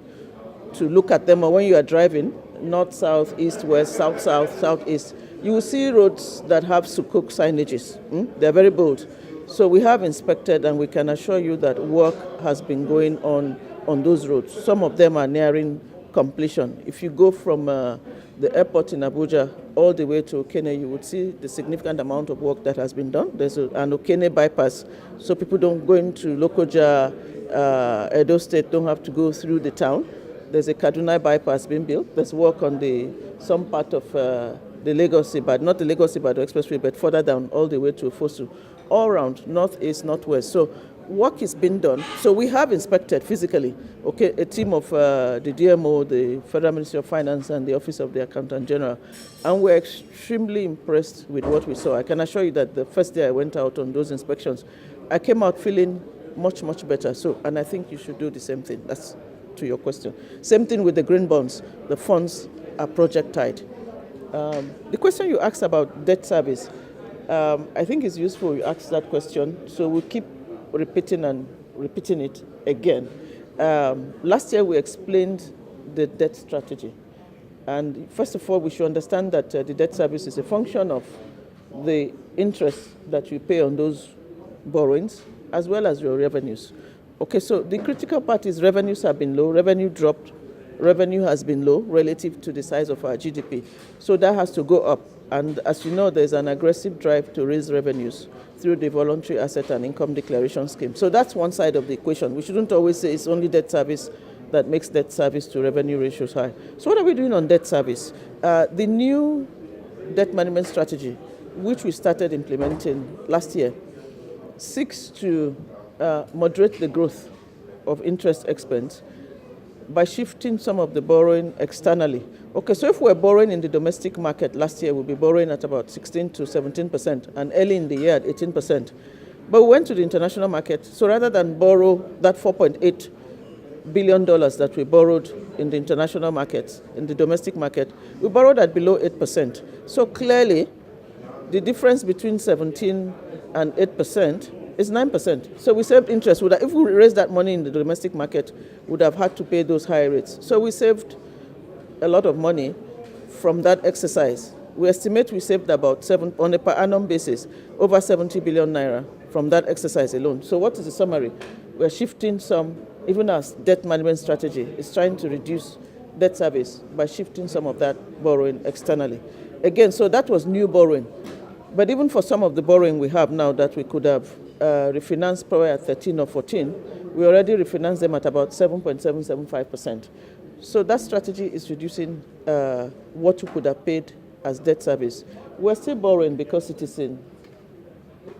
to look at them, or when you are driving, north, south, east, west, south, south, southeast, you will see roads that have sukuk signages. They're very bold. So we have inspected, and we can assure you that work has been going on those roads. Some of them are nearing completion. If you go from the airport in Abuja all the way to Okene, you would see the significant amount of work that has been done. There's an Okene bypass, so people don't go into Lokoja, Edo State, don't have to go through the town. There's a Kaduna bypass being built. There's work on some part of the Lagos-Ibadan, not the Lagos-Ibadan expressway, but further down all the way to Ofosu, all around, northeast, northwest. So work is being done. So we have inspected physically, okay, a team of the DMO, the Federal Ministry of Finance, and the Office of the Accountant General, and we're extremely impressed with what we saw. I can assure you that the first day I went out on those inspections, I came out feeling much, much better. So, and I think you should do the same thing. That's to your question. Same thing with the green bonds. The funds are project tied. The question you asked about debt service, I think it's useful you ask that question, so we'll keep repeating it again. Last year we explained the debt strategy. And first of all, we should understand that the debt service is a function of the interest that you pay on those borrowings, as well as your revenues. Okay, so the critical part is revenues have been low, revenue dropped, revenue has been low relative to the size of our GDP. So that has to go up. And as you know, there's an aggressive drive to raise revenues through the voluntary asset and income declaration scheme. So that's one side of the equation. We shouldn't always say it's only debt service that makes debt service to revenue ratios high. So what are we doing on debt service? The new debt management strategy, which we started implementing last year, seeks to moderate the growth of interest expense by shifting some of the borrowing externally. Okay, so if we're borrowing in the domestic market last year, we'll be borrowing at about 16 to 17%, and early in the year at 18%. But we went to the international market, so rather than borrow that $4.8 billion that we borrowed in the international markets, in the domestic market, we borrowed at below 8%. So clearly, the difference between 17 and 8% is 9%. So we saved interest. If we raised that money in the domestic market, we would have had to pay those higher rates. So we saved a lot of money from that exercise. We estimate we saved about on a per annum basis, over 70 billion naira from that exercise alone. So what is the summary? We're shifting some, even our debt management strategy is trying to reduce debt service by shifting some of that borrowing externally. Again, so that was new borrowing. But even for some of the borrowing we have now that we could have refinanced probably at 13 or 14, we already refinanced them at about 7.775%. So that strategy is reducing what we could have paid as debt service. We're still borrowing because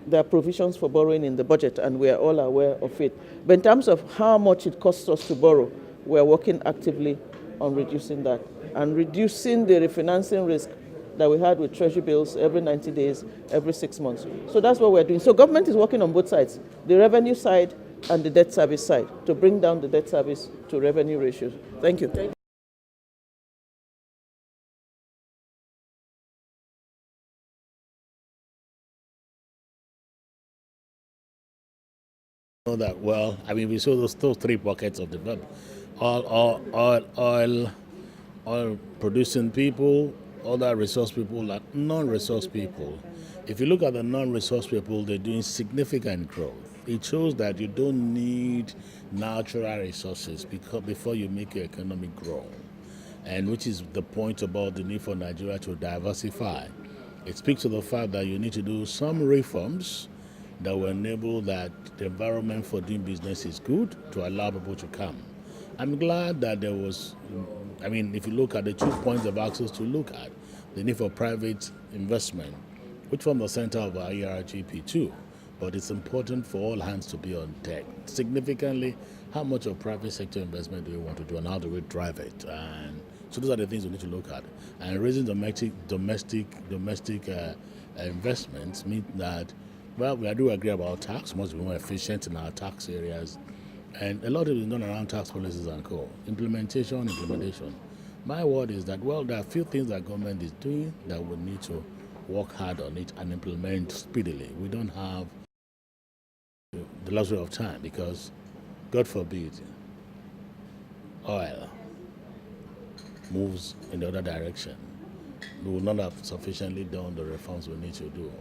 there are provisions for borrowing in the budget, and we are all aware of it. But in terms of how much it costs us to borrow, we're working actively on reducing that and reducing the refinancing risk that we had with treasury bills every 90 days, every 6 months. So that's what we're doing. So government is working on both sides, the revenue side and the debt service side, to bring down the debt service to revenue ratios. Thank you. Know that well. I mean, we saw those three buckets of development: oil producing people, other resource people, and non-resource people. If you look at the non-resource people, they're doing significant growth. It shows that you don't need natural resources before you make your economic grow, and which is the point about the need for Nigeria to diversify. It speaks to the fact that you need to do some reforms that will enable that the environment for doing business is good to allow people to come. I'm glad that there was, if you look at the 2 points of access to look at, the need for private investment, which form the center of our ERGP too, but it's important for all hands to be on deck. Significantly, how much of private sector investment do we want to do and how do we drive it? And so those are the things we need to look at. And raising domestic investments means that Well, we do agree about tax. Must be more efficient in our tax areas. And a lot of it is done around tax policies and co. Implementation. My word is that, well, there are a few things that government is doing that we need to work hard on it and implement speedily. We don't have the luxury of time because, God forbid, oil moves in the other direction. We will not have sufficiently done the reforms we need to do.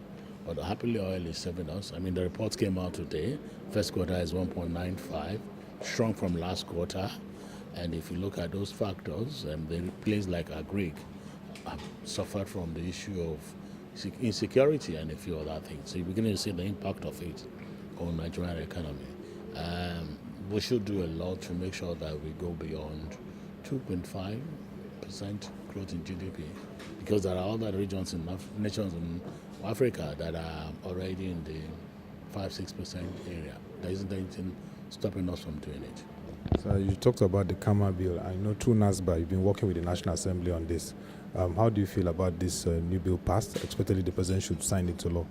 But happily, oil is serving us. I mean, the reports came out today. First quarter is 1.95, shrunk from last quarter. And if you look at those factors, the place like Agric have suffered from the issue of insecurity and a few other things. So you're beginning to see the impact of it on the Nigerian economy. We should do a lot to make sure that we go beyond 2.5% growth in GDP, because there are other regions in nations in Africa that are already in the 5-6% area. There isn't anything stopping us from doing it. So you talked about the KAMA bill. I know through NASBA you've been working with the National Assembly on this. How do you feel about this new bill passed? Expectedly the president should sign it to law.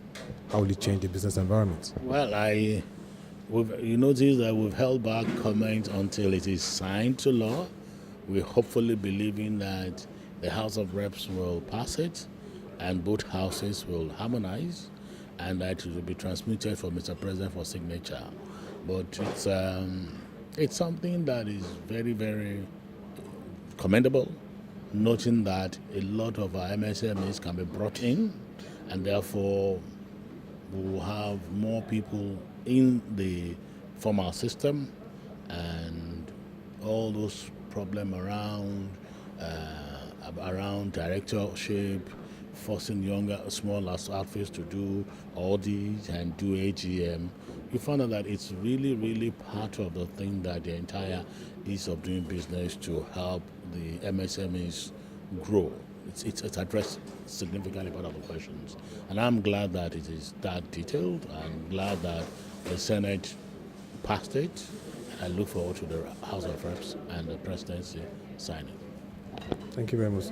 How will it change the business environment? Well, you notice that we've held back comment until it is signed to law. We're hopefully believing that the House of Reps will pass it and both houses will harmonize and that it will be transmitted for Mr. President for signature. But it's something that is very, very commendable, noting that a lot of our MSMEs can be brought in and therefore we will have more people in the formal system and all those problems around directorship, forcing younger, smaller outfits to do audit and do AGM. You find out that it's really, really part of the thing that the entire ease of doing business to help the MSMEs grow. It's addressed significantly part of the questions. And I'm glad that it is that detailed. I'm glad that the Senate passed it. I look forward to the House of Reps and the presidency signing. Thank you very much.